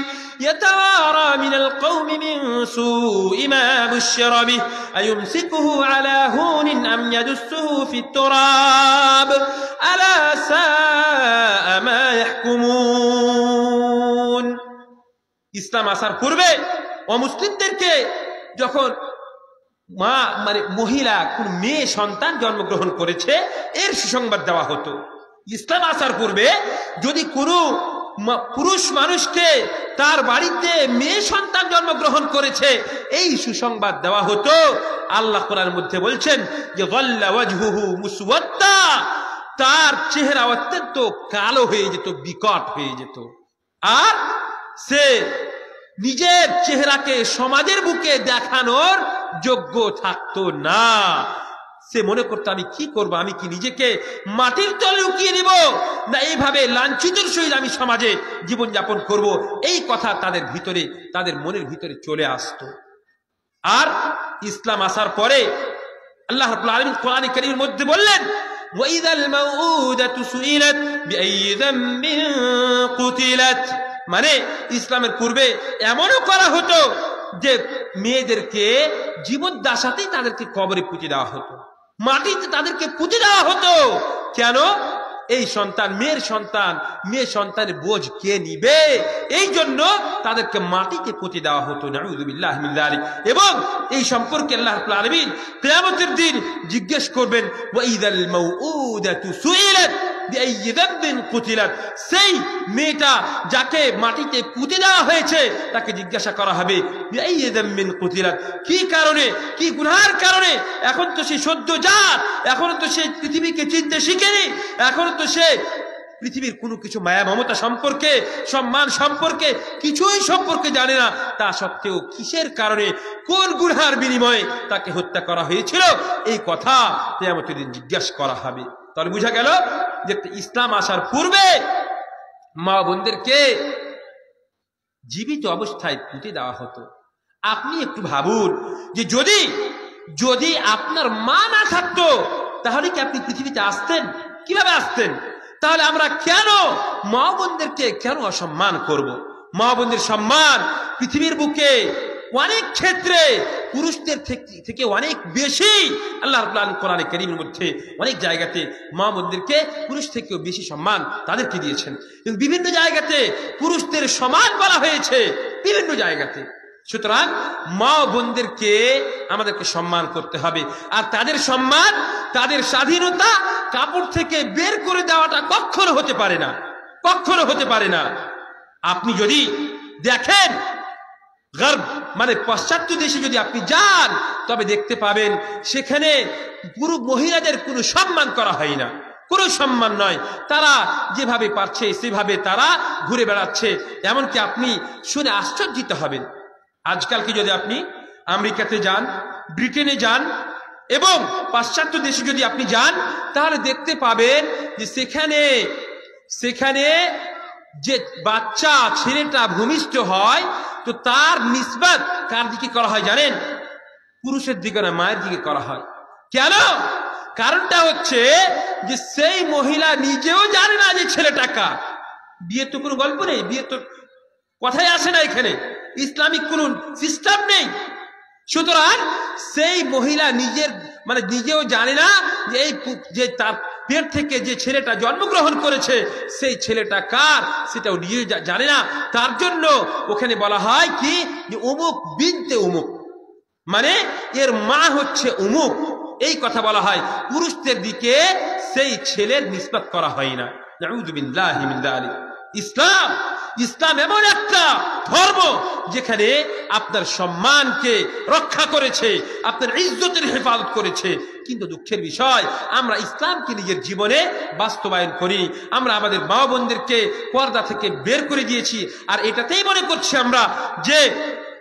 ইয়াতাওয়ারা মিনাল কওমি মিন সুই মা বুশশিরা বিহি আয়ুমসিকুহু আলা হুনিন আম ইয়াদুসসুহু ফিত তুরাব আলা সাআ মা ইয়াহকুমুন। ইসলাম আসার পূর্বে অমুসলিমদেরকে যখন মহিলা কোন মেয়ে সন্তান জন্মগ্রহণ করেছে এর সুসংবাদ দেওয়া হতো। ইসলাম আসার পূর্বে যদি কোনো পুরুষ মানুষকে তার বাড়িতে মেয়ে সন্তান জন্মগ্রহণ করেছে এই সুসংবাদ দেওয়া হতো। আল্লাহ কোরআনের মধ্যে বলছেন যে যাল্লা ওয়াজহুহু মুসওয়াদ্দা, তার চেহারা অত্যন্ত কালো হয়ে যেত, বিকট হয়ে যেত, আর সে নিজের চেহারাকে সমাজের বুকে দেখানোর যোগ্য থাকতো না। সে মনে করতো আমি কি করব, আমি কি নিজেকে মাটির তলে লুকিয়ে দিব, না এইভাবে লাঞ্ছিতের সহিত আমি সমাজে জীবনযাপন করব, এই কথা তাদের ভিতরে, তাদের মনের ভিতরে চলে আসতো। আর ইসলাম আসার পরে আল্লাহ রাব্বুল আলামিন কোরআনে কারীমের মধ্যে বললেন, ওয়াইযাল মাউউদাতু সুইলাত বিআইয়ি যামবিন কুতিলাত, মানে ইসলামের পূর্বে এমনও করা হতো যে মেয়েদেরকে জীবদ্দশাতেই তাদেরকে কবরে পুঁতে দেওয়া হতো, মাটিতে তাদেরকে পুঁতে দেওয়া হতো। কেন? এই সন্তান, মেয়ে সন্তানের বোঝ কে নিবে, এই জন্য তাদেরকে মাটিতে পুঁতে দেওয়া হতো। নাউযু বিল্লাহি মিন যালিক। এবং এই সম্পর্কে আল্লাহ রাব্বুল আলামিন কিয়ামতের দিন জিজ্ঞেস করবেন, ওয়াইযাল মাউউদাতু সুইলাত বিআইয়ি যামবিন কুতিলাত, সেই মেয়েটা যাকে মাটিতে পুঁতে দেওয়া হয়েছে তাকে জিজ্ঞাসা করা হবে বিআইয়ি যামবিন কুতিলাত, কি কারণে, কি গুনাহের কারণে? এখন তো সে সদ্যজাত, এখন তো সে পৃথিবীকে চিনতে শিখেনি, এখন তো সে পৃথিবীর কোনো কিছু মায়া মমতা সম্পর্কে, সম্মান সম্পর্কে কিছুই সম্পর্কে জানে না। তা সত্ত্বেও কিসের কারণে, কোন গুনাহের বিনিময়ে তাকে হত্যা করা হয়েছিল, এই কথা কিয়ামতের দিন জিজ্ঞাসা করা হবে। তাহলে বোঝা গেল যে ইসলাম আসার পূর্বে মা বোনদেরকে জীবিত অবস্থায় পুঁতে দেওয়া হতো। আপনি একটু ভাবুন যে যদি আপনার মা না থাকতো তাহলে কি আপনি পৃথিবীতে আসতেন? কিভাবে আসতেন? তাহলে আমরা কেন মা বোনদেরকে কেন অসম্মান করব? মা বোনদের সম্মান পৃথিবীর বুকে অনেক ক্ষেত্রে পুরুষদের থেকে অনেক বেশি। আল্লাহ রাব্বুল আলামিন কোরআনে কারীমের মধ্যে অনেক জায়গাতে মা বোনদেরকে পুরুষ থেকেও বেশি সম্মান তাদেরকে দিয়েছেন, এবং বিভিন্ন জায়গাতে পুরুষদের সমান বলা হয়েছে বিভিন্ন জায়গাতে। সুতরাং মা বোনদেরকে আমাদেরকে সম্মান করতে হবে, আর তাদের সম্মান, তাদের স্বাধীনতা কাপড় থেকে বের করে দেওয়াটা কখনো হতে পারে না, কখনো হতে পারে না। আপনি যদি দেখেন গর্ব মানে পাশ্চাত্য দেশে যদি আপনি যান, তবে দেখতে পাবেন সেখানে পুরো মহিলাদের কোনো সম্মান করা হয় না, কোনো সম্মান নয়। তারা যেভাবে পারছে সেভাবে তারা ঘুরে বেড়াচ্ছে, এমনকি আপনি শুনে আশ্চর্যিত হবেন। আজকালকে যদি আপনি আমেরিকাতে যান, ব্রিটেনে যান এবং পাশ্চাত্য দেশে যদি আপনি যান, তাহলে দেখতে পাবেন যে সেখানে যে বাচ্চা ছেলেটা ভূমিষ্ঠ হয়, তো তার নিসবত কার দিকে করা হয় জানেন? পুরুষের দিকে না, মায়ের দিকে করা হয়। কেন? কারণটা হচ্ছে যে সেই মহিলা নিজেও জানে না যে ছেলেটা কার। বিয়ে তো কোনো গল্প নেই, বিয়ে তো কথাই আসে না, এখানে ইসলামিক কোন সিস্টেম নেই। সুতরাং সেই মহিলা নিজেও জানে না যে তার পেট থেকে যে ছেলেটা জন্মগ্রহণ করেছে সেই ছেলেটা কার, সেটাও নিজে জানে না। তার জন্য ওখানে বলা হয় কি যে অমুক বিনতে অমুক, মানে এর মা হচ্ছে অমুক, এই কথা বলা হয়। পুরুষদের দিকে সেই ছেলের নিসবত করা হয় না। নাউযু বিল্লাহি মিন যালিক। ইসলাম এমন একটা ধর্ম যেখানে আপনার সম্মানকে রক্ষা করেছে, আপনার ইজ্জতের হেফাজত করেছে। কিন্তু দুঃখের বিষয়, আমরা ইসলামকে নিজের জীবনে বাস্তবায়ন করি। আমরা আমাদের মা বোনদেরকে পর্দা থেকে বের করে দিয়েছি, আর এটাতেই মনে করছি আমরা যে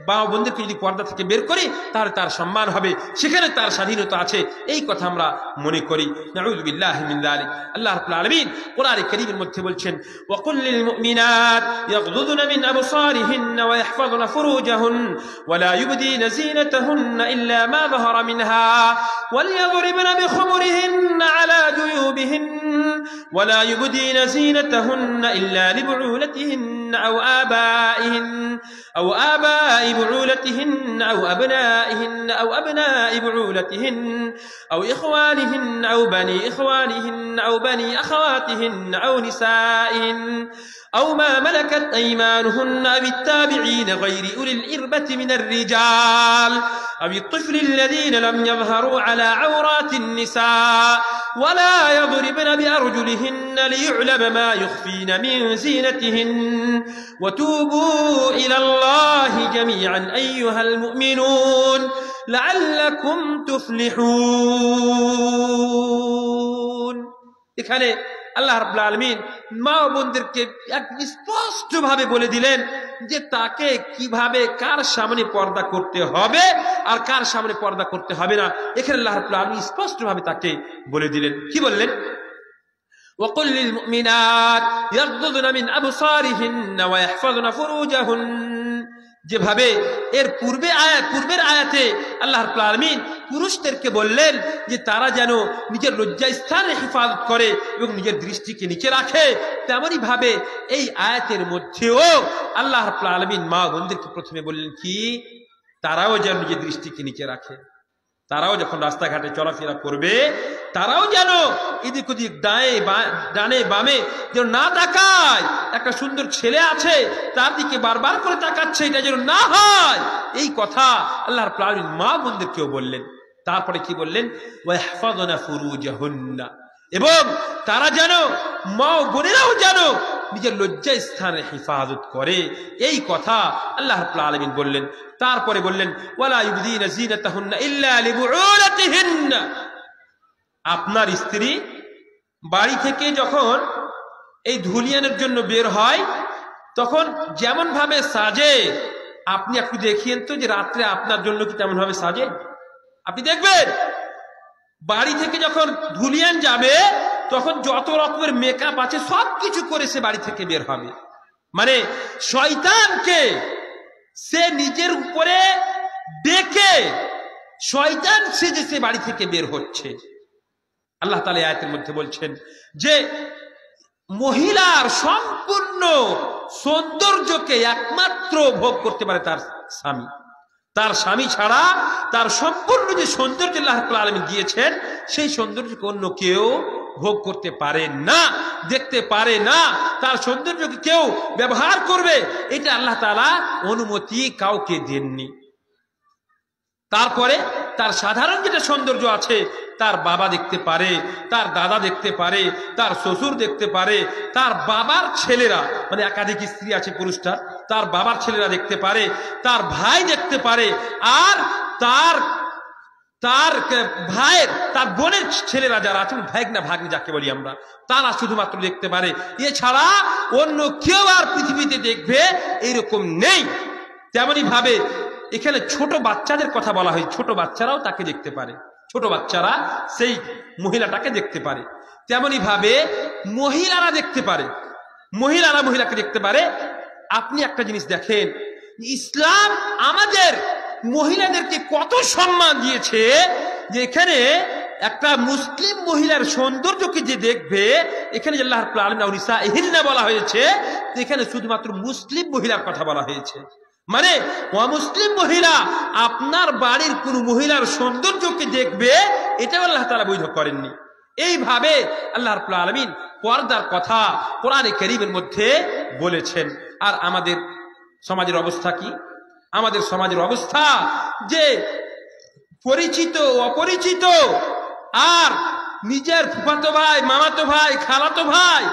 মা বোনদেরকে যদি পর্দা থেকে বের করি তাহলে তার সম্মান হবে, সেখানে তার স্বাধীনতা আছে, এই কথা আমরা মনে করি। নাউযু বিল্লাহি মিন যালিক। আল্লাহ রাব্বুল আলামিন কোরআনে কারীমের মধ্যে বলছেন, ওয়া কুল লিল মুমিনাত ইয়াগযুদুনা মিন আবসারিহিন্না ওয়া ইয়াহফাযুনা ফুরুজাহুন্না ওয়া লা ইউবদিনা যিনাতাহুন্না ইল্লা মা যাহারা মিনহা ওয়া লিয়াদরিবনা বিখুমুরিহিন্না আলা জুয়ুবিহিন্না ওয়া লা ইউবদিনা যিনাতাহুন্না ইল্লা লিবুউলাতিহিন্না আও আবাইহিন্না بعولتهن أو أبنائهن أو أبناء بعولتهن أو إخوانهن أو بني إخوانهن أو بني أخواتهن أو نسائهن أو ما ملكت أيمانهن أو التابعين غير أولي الإربة من الرجال أو الطفل الذين لم يظهروا على عورات النساء ولا يضربن بأرجلهن ليعلم ما يخفين من زينتهن وتوبوا إلى الله جميعا أيها المؤمنون لعلكم تفلحون। এখানে আল্লাহ রাব্বুল আলামিন মা বোনদেরকে স্পষ্ট ভাবে বলে দিলেন যে তাকে কিভাবে কার সামনে পর্দা করতে হবে আর কার সামনে পর্দা করতে হবে না। এখানে আল্লাহ রাব্বুল আলামিন স্পষ্ট ভাবে তাকে বলে দিলেন। কি বললেন? وقل للمؤمنات يغضضن من أبصارهن ويحفظن فروجهن। যেভাবে পূর্বের আয়াতে আল্লাহ রাব্বুল আলামিন পুরুষদেরকে বললেন যে তারা যেন নিজের লজ্জাস্থানের হেফাজত করে এবং নিজের দৃষ্টিকে নিচে রাখে, তেমনি ভাবে এই আয়াতের মধ্যেও আল্লাহ রাব্বুল আলামিন মা বোনদেরকে প্রথমে বললেন কি তারাও যেন নিজের দৃষ্টিকে নিচে রাখে। তারাও যখন রাস্তাঘাটে চলাফেরা করবে তারাও যেন এদিক ওদিক ডানে বামে যেন না তাকায়। একটা সুন্দর ছেলে আছে তার দিকে বারবার করে তাকাচ্ছে, এটা যেন না হয়, এই কথা আল্লাহ রাব্বুল আলামিন মা বোনদেরকেও বললেন। তারপরে কি বললেন? ওয়াহফাযনা ফুরুজাহুন্না, এবং তারা যেন, মা ও বোনেরাও যেন নিজের লজ্জা স্থানের হেফাজত করে, এই কথা আল্লাহ রাব্বুল আলামিন বললেন। তারপরে বললেন ওয়ালা ইউবদিনা যিনাতাহুন্না ইল্লা লিবুউলাতিহিন্না, আপনার স্ত্রী বাড়ি থেকে যখন এই ধুলিয়ানের জন্য বের হয় তখন যেমন ভাবে সাজে, আপনি একটু দেখিয়েন তো যে রাত্রে আপনার জন্য কি তেমন ভাবে সাজে? আপনি দেখবেন বাড়ি থেকে যখন ধুলিয়ান যাবে তখন যত রকমের মেকআপ আছে সবকিছু করে সে বাড়ি থেকে বের হবে। মানে শয়তানকে সে নিজের উপরে ডেকে শয়তান সেজে সে বাড়ি থেকে বের হচ্ছে। আল্লাহ তাআলা আয়াতের মধ্যে বলছেন যে মহিলার সম্পূর্ণ সৌন্দর্যকে একমাত্র ভোগ করতে পারে তার স্বামী। তার স্বামী ছাড়া তার সম্পূর্ণ যে সৌন্দর্য আল্লাহ রাব্বুল আলামিন দিয়েছেন সেই সৌন্দর্যকে অন্য কেউ ভোগ করতে পারে না, দেখতে পারে না। তার সৌন্দর্যকে কেউ ব্যবহার করবে এটা আল্লাহ তাআলা অনুমতি কাউকে দেননি। তারপরে তার সাধারণ যেটা সৌন্দর্য আছে তার বাবা দেখতে পারে, তার দাদা দেখতে পারে, তার শ্বশুর দেখতে পারে, তার বাবার ছেলেরা, মানে একাধিক স্ত্রী আছে পুরুষটার, তার বাবার ছেলেরা দেখতে পারে, তার ভাই দেখতে পারে, আর তার তার ভাইয়ের, তার বোনের ছেলেরা যারা আছেন, ভাইগনা ভাগ্নি যাকে বলি আমরা, তারা শুধুমাত্র দেখতে পারে। এছাড়া অন্য কেউ আর পৃথিবীতে দেখবে এইরকম নেই। তেমনি ভাবে এখানে ছোট বাচ্চাদের কথা বলা হয়, ছোট বাচ্চারাও তাকে দেখতে পারে, ছোট বাচ্চারা সেই মহিলাটাকে দেখতে পারে। তেমনি ভাবে মহিলারা দেখতে পারে, মহিলারা মহিলাকে দেখতে পারে। আপনি একটা জিনিস দেখেন, ইসলাম আমাদের মহিলাদেরকে কত সম্মান দিয়েছে যে এখানে একটা মুসলিম মহিলার সৌন্দর্যকে যে দেখবে, এখানে আল্লাহ রাব্বুল আলামিন নিসাইহিন্না বলা হয়েছে, এখানে শুধুমাত্র মুসলিম মহিলার কথা বলা হয়েছে। মানে অমুসলিম মহিলা আপনার বাড়ির কোন মহিলার সৌন্দর্যকে দেখবে এটাও আল্লাহ তাআলা বৈধ করেননি। এইভাবে আল্লাহ রাব্বুল আলামিন পর্দার কথা কোরআনে কারীমের মধ্যে বলেছেন। আর আমাদের সমাজের অবস্থা কি? আমাদের সমাজের অবস্থা যে পরিচিত অপরিচিত আর নিজের ফুফাতো ভাই, মামাতো ভাই, খালাতো ভাই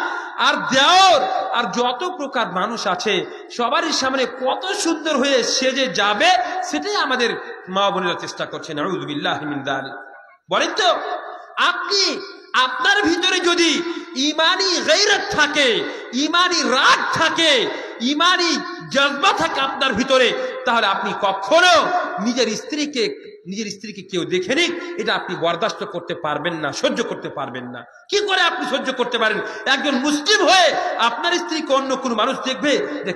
আর দেওর আর যত প্রকার মানুষ আছে সবারই সামনে কত সুন্দর হয়ে সেজে যাবে, সেটাই আমাদের মা বোনেরা চেষ্টা করছেন। আউযু বিল্লাহি মিন যালিক। বলেন তো, আপনি আপনার ভিতরে যদি ঈমানি গায়রত থাকে, ঈমানি রাগ থাকে, ঈমানি জজবা থাকে আপনার ভিতরে, তাহলে আপনি কখনো নিজের স্ত্রীকে কেউ দেখে নিক এটা আপনি বরদাস্ত করতে পারবেন না, সহ্য করতে পারবেন না। কি করে আপনি সহ্য করতে পারেন? একজন মুসলিম হয়ে আপনার স্ত্রীকে অন্য কোনো মানুষ দেখবে,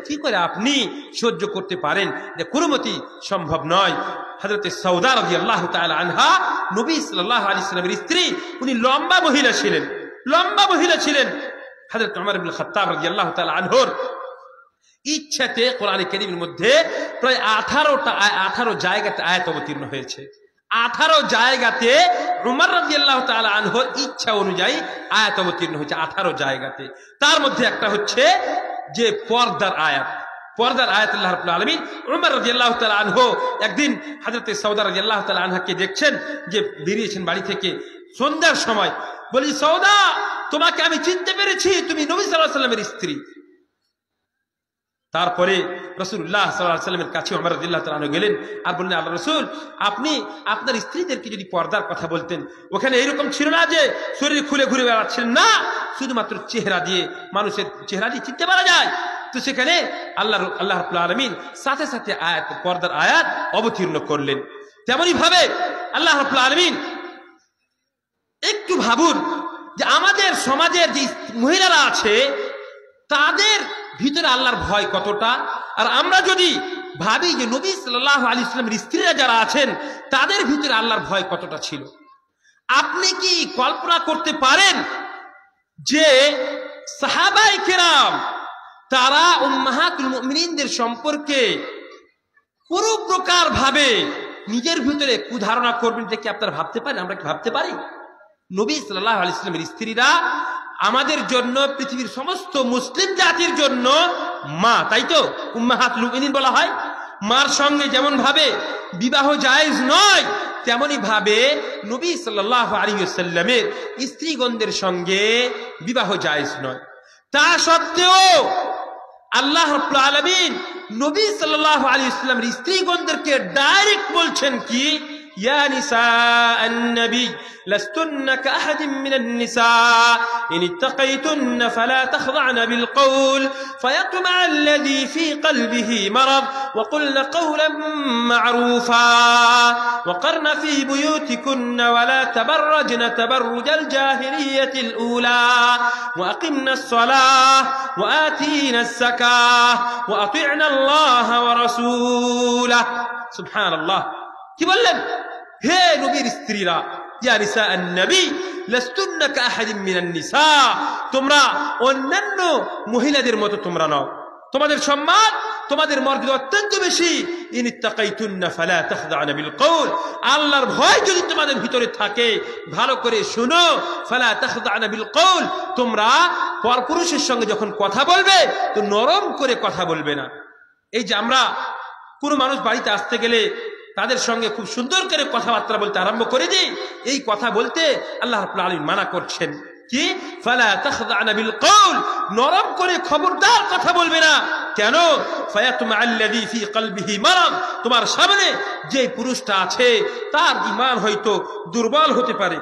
কি করে আপনি সহ্য করতে পারেন? কোনোমতেই সম্ভব নয়। হযরতে সাউদা রাদিয়াল্লাহু তাআলা আনহা, নবী সাল্লাল্লাহু আলাইহি ওয়াসাল্লামের স্ত্রী, উনি লম্বা মহিলা ছিলেন, লম্বা মহিলা ছিলেন। হযরত ওমর ইবনে খাত্তাব রাদিয়াল্লাহু তাআলা আনহুর ইচ্ছাতে কোরআনে কারীমের মধ্যে প্রায় 18 জায়গাতে আয়াত অবতীর্ণ হয়েছে। 18 জায়গাতে উমর রাদিয়াল্লাহু তাআলা আনহুর ইচ্ছা অনুযায়ী আয়াত অবতীর্ণ হয়েছে, 18 জায়গাতে। তার মধ্যে একটা হচ্ছে যে পর্দার আয়াত। পর্দার আয়াত আল্লাহ রাব্বুল আলামিন উমর রাদিয়াল্লাহু তাআলা আনহু একদিন হযরতে সাউদা রাদিয়াল্লাহু তাআলা আনহাকে দেখছেন যে বেরিয়েছেন বাড়ি থেকে সন্ধ্যার সময়। বলি, সাউদা, তোমাকে আমি চিনতে পেরেছি, তুমি নবী সাল্লাল্লাহু আলাইহি ওয়াসাল্লামের স্ত্রী। তারপরে রাসূলুল্লাহ সাল্লাল্লাহু আলাইহি ওয়াসাল্লামের কাছে ওমর রাদিয়াল্লাহু তাআলা আনহু গেলেন আর বললেন, আল্লাহ রাসূল, আপনি আপনার স্ত্রীদেরকে যদি পর্দার কথা বলতেন। ওখানে এরকম ছিল না যে শরীর খুলে ঘুরে বেড়াচ্ছেন, না, শুধুমাত্র চেহারা দিয়ে, মানুষের চেহারা দিয়ে চিনতে পারা যায়। তো সেখানে আল্লাহ রাব্বুল আলামিন সাথে সাথে আয়াত, পর্দার আয়াত অবতীর্ণ করলেন। তেমনি ভাবে আল্লাহ রাব্বুল আলামিন, একটু ভাবুন যে আমাদের সমাজের যে মহিলারা আছে তাদের ভিতরে আল্লাহর ভয় কতটা, আর আমরা যদি ভাবি যে নবী সাল্লাল্লাহু আলাইহি ওয়াসাল্লামের স্ত্রীরা যারা আছেন তাদের ভিতরে আল্লাহর ভয় কতটা ছিল। আপনি কি কল্পনা করতে পারেন যে সাহাবায়ে কেরাম তারা উম্মাহাতুল মুমিনিনদের সম্পর্কে কোনো প্রকার ভাবে নিজের ভিতরে কুধারণা করবেন? এটা কি আপনারা ভাবতে পারেন? আমরা কি ভাবতে পারি? নবী সাল্লাল্লাহু আলাইহি ওয়াসাল্লামের স্ত্রীরা আমাদের জন্য, পৃথিবীর সমস্ত মুসলিম জাতির জন্য মা, তাই তো উম্মাহাতুল মুমিনিন বলা হয়। মার সঙ্গে যেমন ভাবে বিবাহ জায়েজ নয়, তেমনি ভাবে নবী সাল্লাল্লাহু আলাইহি ওয়াসাল্লামের স্ত্রীগণদের সঙ্গে বিবাহ জায়েজ নয়। তা সত্ত্বেও আল্লাহ রাব্বুল আলামিন নবী সাল্লাল্লাহু আলাইহি ওয়াসাল্লামের স্ত্রীগণদেরকে ডাইরেক্ট বলছেন কি, ইয়া নিসাআন নবী লাস্তুন্না কাআহাদিন মিনান নিসা ইন ইত্তাকাইতুন্না ফালা তাখদা'না বিল কওল ফায়াতমা'a আল্লাযী ফী কলবিহি মারাদ ওয়া কুলনা কওলান মা'রুফা ওয়া কারনা ফী বুয়ুতিকুন্না ওয়া লা তাবাররাজনা তাবাররুজাল জাহিলিয়াতিল উলা ওয়া আকিমনাস সালাহ ওয়া আতিনাস যাকাহ ওয়া আতি'না আল্লাহ ওয়া রাসূলাহ। সুবহানাল্লাহ। কি বললেন? হে নবীর স্ত্রীরা, ইয়া নিসাআন নবী লাস্তুন্না কাআহাদিন মিনান নিসা, তোমরা অন্যান্য মহিলাদের মতো তোমরা নও, তোমাদের সম্মান তোমাদের মর্যাদা অত্যন্ত বেশি। ইন ইত্তাকাইতুন্না ফালা তাখদা'না বিল কওল, আল্লাহর ভয় যদি তোমাদের ভিতরে থাকে, ভালো করে শুনো, ফালা তাখদা'না বিল কওল, তোমরা পরপুরুষের সঙ্গে যখন কথা বলবে তো নরম করে কথা বলবে না। এই যে আমরা কোনো মানুষ বাড়িতে আসতে গেলে তাদের সঙ্গে খুব সুন্দর করে কথাবার্তা বলতে আরম্ভ করে দিই, এই কথা বলতে আল্লাহ রাব্বুল আলামিন মানা করছেন কি, ফালা তাখদা'না বিল কওল, নরম করে খবরদার কথা বলবে না। কেন? ফায়াতমা আল্লাযী ফী কলবিহি মারাদ, তোমার সামনে যে পুরুষটা আছে তার ঈমান হয়তো দুর্বল হতে পারে,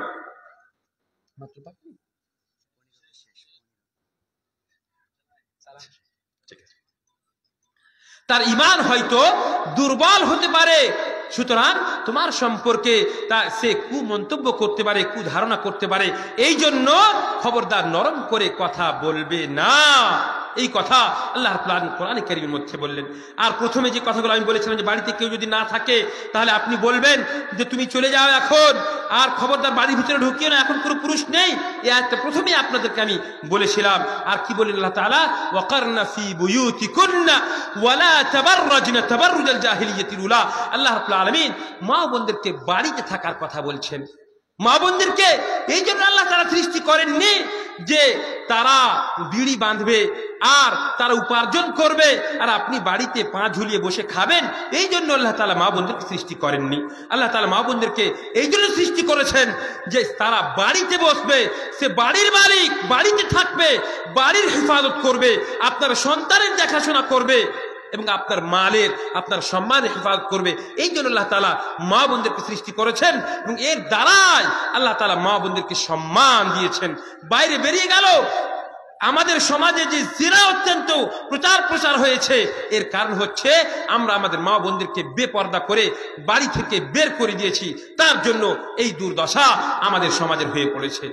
তার ঈমান হয়তো দুর্বল হতে পারে। সুতরাং তোমার সম্পর্কে সে কুমন্তব্য করতে পারে, কুধারণা করতে পারে, এই জন্য খবরদার নরম করে কথা বলবে না। এই কথা আল্লাহ রাব্বুল আলামিন কোরআনে কারীমের মধ্যে বললেন। আর প্রথমে যে কথাগুলো আমি বলেছিলাম যে বাড়িতে কেউ যদি না থাকে তাহলে আপনি বলবেন যে তুমি চলে যাও এখন, আর খবরদার বাড়ির ভিতরে ঢুকিও না, এখন কোনো পুরুষ নেই। এই আয়াতটা প্রথমেই আপনাদেরকে আমি বলেছিলাম। আর কি বলেন আল্লাহ তাআলা, ওয়াকারনা ফী বুয়ুতিকুন্না ওয়ালা তাবাররাজনা তাবাররুজাল জাহিলিয়াতিল উলা। আল্লাহ রাব্বুল আলামিন মা বোনদেরকে বাড়িতে থাকার কথা বলছেন। মা বোনদেরকে এই জন্য আল্লাহ তাআলা সৃষ্টি করেননি যে তারা বিড়ি বাঁধবে আর তারা উপার্জন করবে আর আপনি বাড়িতে পা ঝুলিয়ে বসে খাবেন। এই জন্য আল্লাহ তাআলা মা বোনদেরকে সৃষ্টি করেননি। আল্লাহ তাআলা মা বোনদেরকে এই জন্য সৃষ্টি করেছেন যে তারা বাড়িতে বসবে, সে বাড়ির মালিক, বাড়িতে থাকবে, বাড়ির হেফাজত করবে, আপনার সন্তানের দেখাশোনা করবে এবং আপনার মালের, আপনার সম্মানের হেফাজত করবে। এই জন্য আল্লাহ তাআলা মা বোনদেরকে সৃষ্টি করেছেন এবং এর দ্বারাই আল্লাহ তাআলা মা বোনদেরকে সম্মান দিয়েছেন। বাইরে বেরিয়ে গেল, আমাদের সমাজে যে জিনা অত্যন্ত প্রচার হয়েছে, এর কারণ হচ্ছে আমরা আমাদের মা বোনদেরকে বেপর্দা করে বাড়ি থেকে বের করে দিয়েছি। তার জন্য এই দুর্দশা আমাদের সমাজের হয়ে পড়েছে।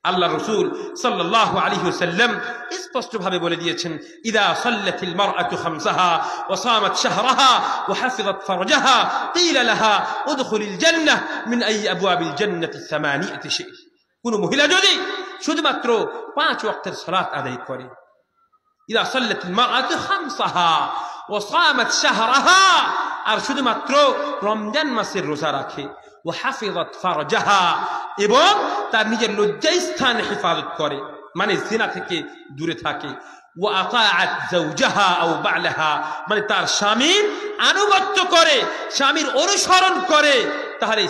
আল্লাহ রাসূল সাল্লাল্লাহু আলাইহি ওয়াসাল্লাম স্পষ্ট ভাবে বলে দিয়েছেন, ইদা সাল্লাতিল মারআতু খামসাহা ওয়া সামাত শাহরাহা ওয়া হাফিজাত ফারজাহা কিলা লাহা উদখুলিল জান্নাহ মিন আই আবওয়াবিল জান্নাতি সামানিয়াতি শাই। কোন মহিলা যদি শুধুমাত্র 5 ওয়াক্তের সালাত আদায় করে, ইদা সাল্লাতিল মারআতু খামসাহা ওয়া সামাত শাহরাহা, আর শুধুমাত্র রমজান মাসের রোজা রাখে, ওয়া হাফিজাত ফারজাহা, এবং তার নিজের লজ্জাস্থান হেফাজত করে, মানে জিনা থেকে দূরে থাকে, ওয়া আতাআত যাওজাহা আও বা'লাহা, মানে তার স্বামীর আনুগত্য করে, স্বামীর অনুসরণ করে, তাহলে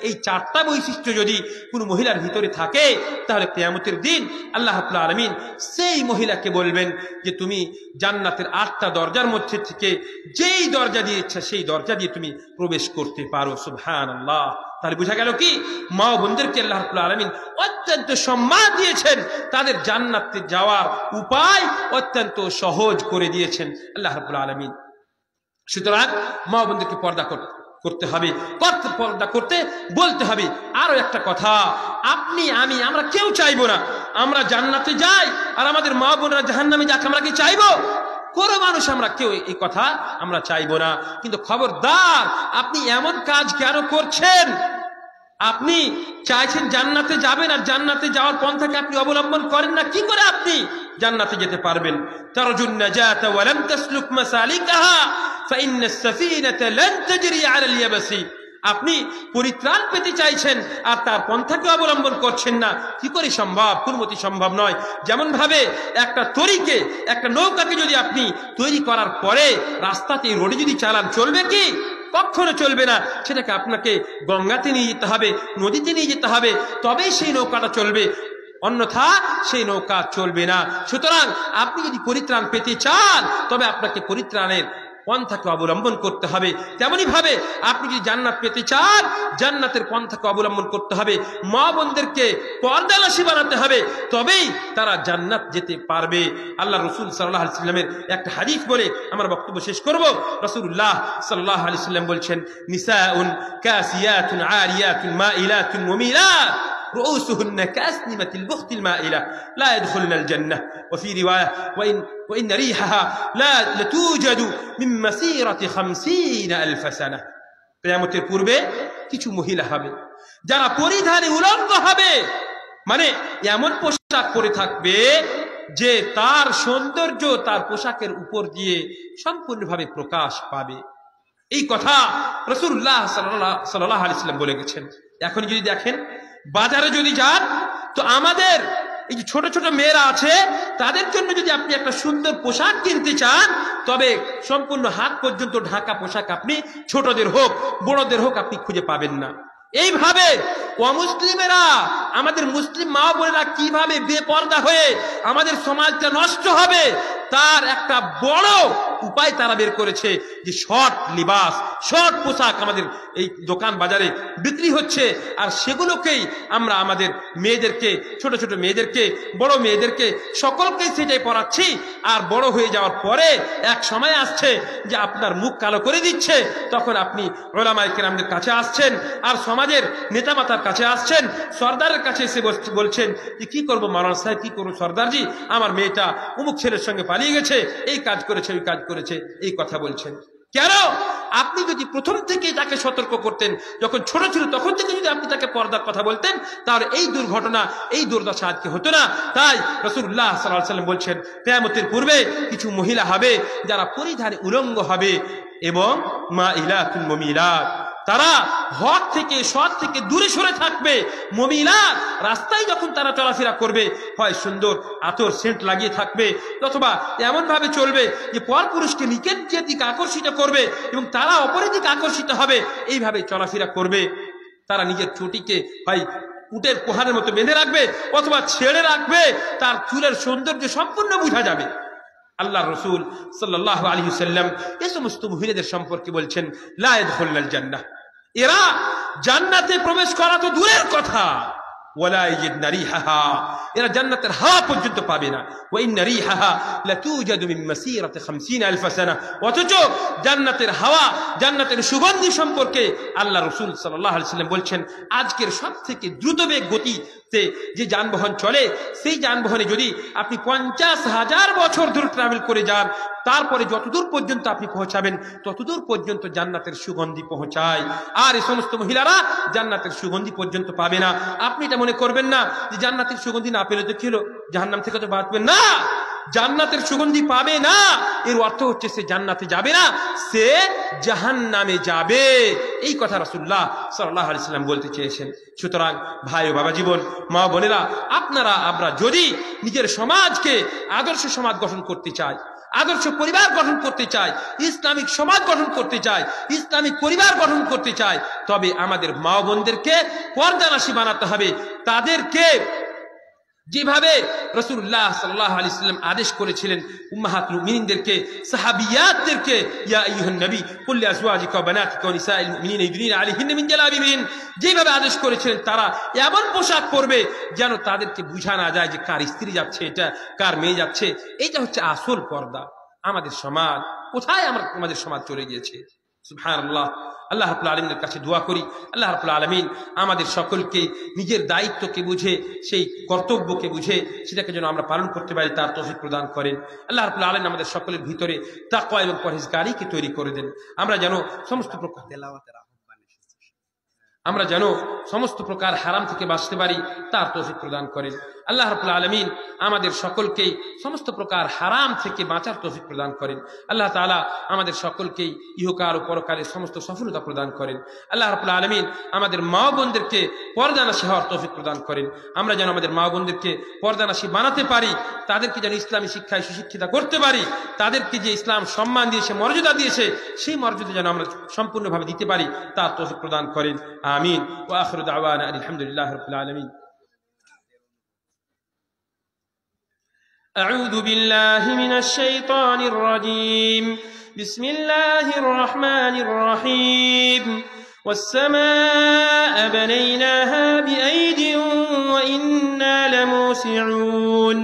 এই 4টা বৈশিষ্ট্য যদি কোনো মহিলার ভিতরে থাকে তাহলে কিয়ামতের দিন আল্লাহ রাব্বুল আলামিন সেই মহিলাকে বলবেন যে তুমি জান্নাতের 8টা দরজার মধ্যে থেকে যেই দরজা দিয়ে ইচ্ছা সেই দরজা দিয়ে তুমি প্রবেশ করতে পারো। সুবহানাল্লাহ। তাহলে বোঝা গেল কি, মা বোনদেরকে আল্লাহ রাব্বুল আলামিন অত্যন্ত সম্মান দিয়েছেন, তাদের জান্নাতে যাওয়ার উপায় অত্যন্ত সহজ করে দিয়েছেন আল্লাহ রাব্বুল আলামিন। সুতরাং মা বোনদেরকে পর্দা করতে হবে, পর্দা করতে বলতে হবে। আরো একটা কথা, আপনি আমি আমরা কেউ চাইবো না আমরা জান্নাতে যাই আর আমাদের মা বোনরা জাহান্নামে যাক, আমরা কি চাইবো? কোন মানুষ আমরা কেউ এই কথা আমরা চাইবো না। কিন্তু খবরদার, আপনি এমন কাজ কেন করছেন? আপনি চাইছেন জান্নাতে যাবেন আর জান্নাতে যাওয়ার পন্থাকে আপনি অবলম্বন করেন না, কি করে আপনি জান্নাতে যেতে পারবেন? তারজুন নাজাতা ওয়া লাম তাসলুক মাসালিকাহা ফাইন্নাস সাফিনাতা লান তাজরি আলাল ইয়াবসি। আপনি পরিত্রাণ পেতে চাইছেন আর তার পন্থাকে অবলম্বন করছেন না, কি করে সম্ভব? কোনমতেই সম্ভব নয়। যেমন ভাবে একটা তরিকে, একটা নৌকাকে যদি আপনি তৈরি করার পরে রাস্তাতে রোডে যদি চালান, চলবে কি? কখনো চলবে না। সেটাকে আপনাকে গঙ্গাতে নিয়ে যেতে হবে, নদীতে নিয়ে যেতে হবে, তবেই সেই নৌকাটা চলবে, অন্যথা সেই নৌকা চলবে না। সুতরাং আপনি যদি পরিত্রাণ পেতে চান তবে আপনাকে পরিত্রাণের পন্থাকে অবলম্বন করতে হবে। তেমনি ভাবে আপনি যদি জান্নাত পেতে চান জান্নাতের পন্থাকে অবলম্বন করতে হবে। মা বোনদেরকে পর্দানাশী বানাতে হবে, তবেই তারা জান্নাত যেতে পারবে। আল্লাহ রসুল সাল্লাল্লাহু আলাইহি ওয়াসাল্লামের একটা হাদিস বলে আমার বক্তব্য শেষ করব। রাসূলুল্লাহ সাল্লাল্লাহু আলাইহি ওয়াসাল্লাম বলছেন, নিসাউন কাসিয়াতুন আরিয়াতুন মাইলাতুন মুমিলাত رؤوسهن كأسنمة البخت المائلة لا يدخلن الجنة. وفي رواية وإن ريحها لا لتوجد من مسيرة 50,000 سنة. কিয়ামতের পূর্বে কিছু মহিলা হবে যারা পরিধানে উলঙ্গ হবে, মানে এমন পোশাক পরে থাকবে যে তার সৌন্দর্য তার পোশাকের উপর দিয়ে সম্পূর্ণভাবে প্রকাশ পাবে। এই কথা রাসূলুল্লাহ সাল্লাল্লাহু আলাইহি ওয়াসাল্লাম বলে গেছেন। এখন যদি দেখেন বাজারে যদি যান তো আমাদের এই যে ছোট ছোট মেয়েরা আছে তাদের জন্য যদি আপনি একটা সুন্দর পোশাক কিনতে চান তবে সম্পূর্ণ হাত পর্যন্ত ঢাকা পোশাক আপনি ছোটদের হোক বড়দের হোক আপনি খুঁজে পাবেন না। এইভাবে অমুসলিমেরা, আমাদের মুসলিম মা বোনেরা কিভাবে বেপর্দা হয়ে আমাদের সমাজটা নষ্ট হবে তার একটা বড় উপায় তারা বের করেছে যে শর্ট লিবাস, শর্ট পোশাক আমাদের এই দোকান বাজারে বিক্রি হচ্ছে। আর সেগুলোকেই আমরা আমাদের মেয়েদেরকে, ছোট ছোট মেয়েদেরকে, বড় মেয়েদেরকে সকলকেই সেটাই পরাচ্ছি। আর বড় হয়ে যাওয়ার পরে এক সময় আসছে যে আপনার মুখ কালো করে দিচ্ছে, তখন আপনি উলামায়ে কেরামদের কাছে আসছেন আর সমাজের নেতামাতার কাছে আসছেন, সর্দারের কাছে এসে বলছেন যে কি করবো মাওলানা সাহেব, কি করবো সর্দারজি, আমার মেয়েটা অমুক ছেলের সঙ্গে পালিয়ে গেছে, এই কাজ করেছে, ওই কাজ করেছে, এই কথা বলছেন। কেন? আপনি যদি প্রথম থেকে তাকে সতর্ক করতেন, যখন ছোট ছিল তখন থেকে যদি আপনি তাকে পর্দার কথা বলতেন, তাহলে এই দুর্ঘটনা, এই দুর্দশা আজকে হতো না। তাই রাসূলুল্লাহ সাল্লাল্লাহু আলাইহি ওয়াসাল্লাম বলছেন, কিয়ামতের পূর্বে কিছু মহিলা হবে যারা পরিধানে উলঙ্গ হবে এবং মাইলাতুন মুমিলাত, তারা হক থেকে, সৎ থেকে দূরে সরে থাকবে। মুমিলাত, রাস্তায় যখন তারা চলাফেরা করবে হয় সুন্দর আতর সেন্ট লাগিয়ে থাকবে, অথবা এমন ভাবে চলবে যে পরপুরুষকে নিজের দিকে আকর্ষিত করবে এবং তারা অপরের দিকে আকর্ষিত হবে, এইভাবে চলাফেরা করবে। তারা নিজের চটিকে হয় উটের পোহারের মতো বেঁধে রাখবে অথবা ছেড়ে রাখবে, তার চুলের সৌন্দর্য সম্পূর্ণ বোঝা যাবে। আল্লাহ রসুল সাল্লাল্লাহু আলাইহি ওয়াসাল্লাম এই সমস্ত মহিলাদের সম্পর্কে বলছেন, লা ইয়াদখুলুল জান্নাহ, এরা জান্নাতে প্রবেশ করা তো দূরের কথা, ওয়ালা ইয়াজিদনা রিহাহা, এরা জান্নাতের হাওয়া পর্যন্ত পাবে না। ওয়া ইন্না রিহাহা লাতুজাদু মিন মাসিরাতি 50,000 সানা, অথচ জান্নাতের হাওয়া, জান্নাতের সুগন্ধি সম্পর্কে আল্লাহ রসুল সাল্লাল্লাহু আলাইহি ওয়াসাল্লাম বলছেন, আজকের সবথেকে দ্রুতবেগ গতিতে যে যানবাহন চলে সেই যানবাহনে যদি আপনি 50,000 বছর ধরে ট্রাভেল করে যান, তারপরে যতদূর পর্যন্ত আপনি পৌঁছাবেন ততদূর পর্যন্ত জান্নাতের সুগন্ধি পৌঁছায়। আর এই সমস্ত মহিলারা জান্নাতের সুগন্ধি পর্যন্ত পাবে না। আপনি এটা মনে করবেন না যে জান্নাতের সুগন্ধি না পেলে তো কি হলো, জাহান্নাম থেকে তো বাঁচবেন না। জান্নাতের সুগন্ধি পাবে না এর অর্থ হচ্ছে সে জান্নাতে যাবে না, সে জাহান্নামে যাবে। এই কথা রাসূলুল্লাহ সাল্লাল্লাহু আলাইহি ওয়াসাল্লাম বলতে চেয়েছেন। সুতরাং ভাই ও বাবা জীবন, মা বোনেরা, আমরা যদি নিজের সমাজকে আদর্শ সমাজ গঠন করতে চাই, আদর্শ পরিবার গঠন করতে চাই, ইসলামিক সমাজ গঠন করতে চাই, ইসলামিক পরিবার গঠন করতে চাই, তবে আমাদের মা বোনদেরকে পর্দানাশী বানাতে হবে। তাদেরকে যেভাবে রাসূলুল্লাহ সাল্লাল্লাহু আলাইহি ওয়াসাল্লাম আদেশ করেছিলেন উম্মাহাতুল মুমিনিনদেরকে, সাহাবিয়াতদেরকে, ইয়া আইয়ুহান নবী কুল লিআজওয়াজিকা ওয়া বানাতিকা ওয়া নিসাইল মুমিনিনা ইউদনিনা আলাইহিন্না মিন জালাবিবিহিন, যেভাবে আদেশ করেছিলেন তারা এমন পোশাক পরবে যেন তাদেরকে বোঝা না যায় যে কার স্ত্রী যাচ্ছে, এটা কার মেয়ে যাচ্ছে। এইটা হচ্ছে আসল পর্দা। আমাদের সমাজ কোথায়, আমাদের সমাজ চলে গিয়েছে। সুবহানাল্লাহ। আল্লাহ রাব্বুল আলামিনের কাছে দোয়া করি, আল্লাহ রাব্বুল আলামিন আমাদের সকলকে নিজের দায়িত্বকে বুঝে, সেই কর্তব্যকে বুঝে সেটাকে যেন আমরা পালন করতে পারি তার তৌফিক প্রদান করেন। আল্লাহ রাব্বুল আলামিন আমাদের সকলের ভিতরে তাকওয়া এবং পরহেজগারিকে তৈরি করে দেন। আমরা যেন সমস্ত প্রকার হারাম থেকে বাঁচতে পারি তার তৌফিক প্রদান করেন। আল্লাহ রাব্বুল আলামিন আমাদের সকলকেই সমস্ত প্রকার হারাম থেকে বাঁচার তৌফিক প্রদান করেন। আল্লাহ তাআলা আমাদের সকলকেই ইহকাল ও পরকালে সমস্ত সফলতা প্রদান করেন। আল্লাহ রাব্বুল আলামিন আমাদের মা বোনদেরকে পর্দানাশী হওয়ার তৌফিক প্রদান করেন। আমরা যেন আমাদের মা বোনদেরকে পর্দানাশী বানাতে পারি, তাদেরকে যেন ইসলামী শিক্ষায় সুশিক্ষিতা করতে পারি, তাদেরকে যে ইসলাম সম্মান দিয়েছে, মর্যাদা দিয়েছে, সেই মর্যাদা যেন আমরা সম্পূর্ণভাবে দিতে পারি, তার তৌফিক প্রদান করেন। আমিন। ওয়া আখিরু দাওয়ানা আলহামদুলিল্লাহি রাব্বিল আলামিন। أعوذ بالله من الشيطان الرجيم. بسم الله الرحمن الرحيم. والسماء بنيناها بأيد وإنا لموسعون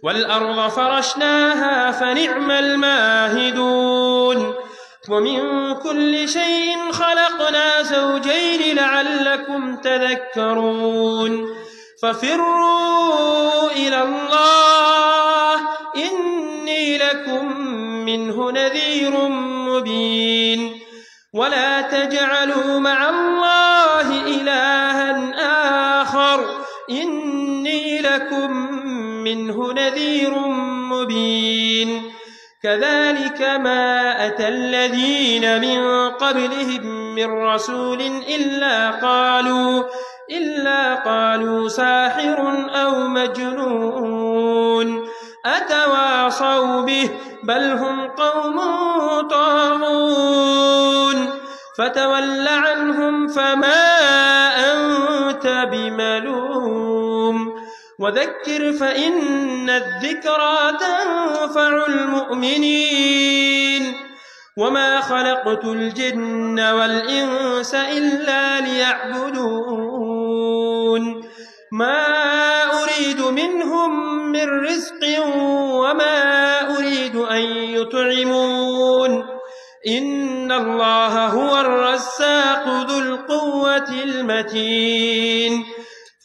والأرض فرشناها فنعم الماهدون ومن كل شيء خلقنا زوجين لعلكم تذكرون ففروا إلى الله إني لكم منه نذير مبين ولا تجعلوا مع الله إلها آخر إني لكم منه نذير مبين كذلك ما أتى الذين من قبلهم من رسول إلا قالوا ساحر أو مجنون أتواصوا به بل هم قوم طاغون فتول عنهم فما أنت بملوم وذكر فإن الذكرى تنفع المؤمنين وما خلقت الجن والإنس إلا ليعبدون ما أريد منهم من رزق وما أريد أن يطعمون إن الله هو الرزاق ذو القوة المتين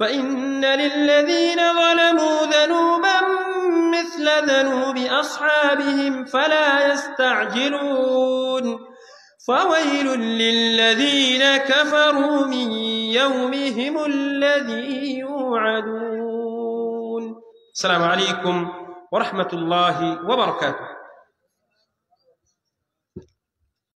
فإن للذين ظلموا ذنوبا مثل ذنوب أصحابهم فلا يستعجلون فويل للذين كفروا من يومهم الذي يوعدون. السلام عليكم ورحمة الله وبركاته.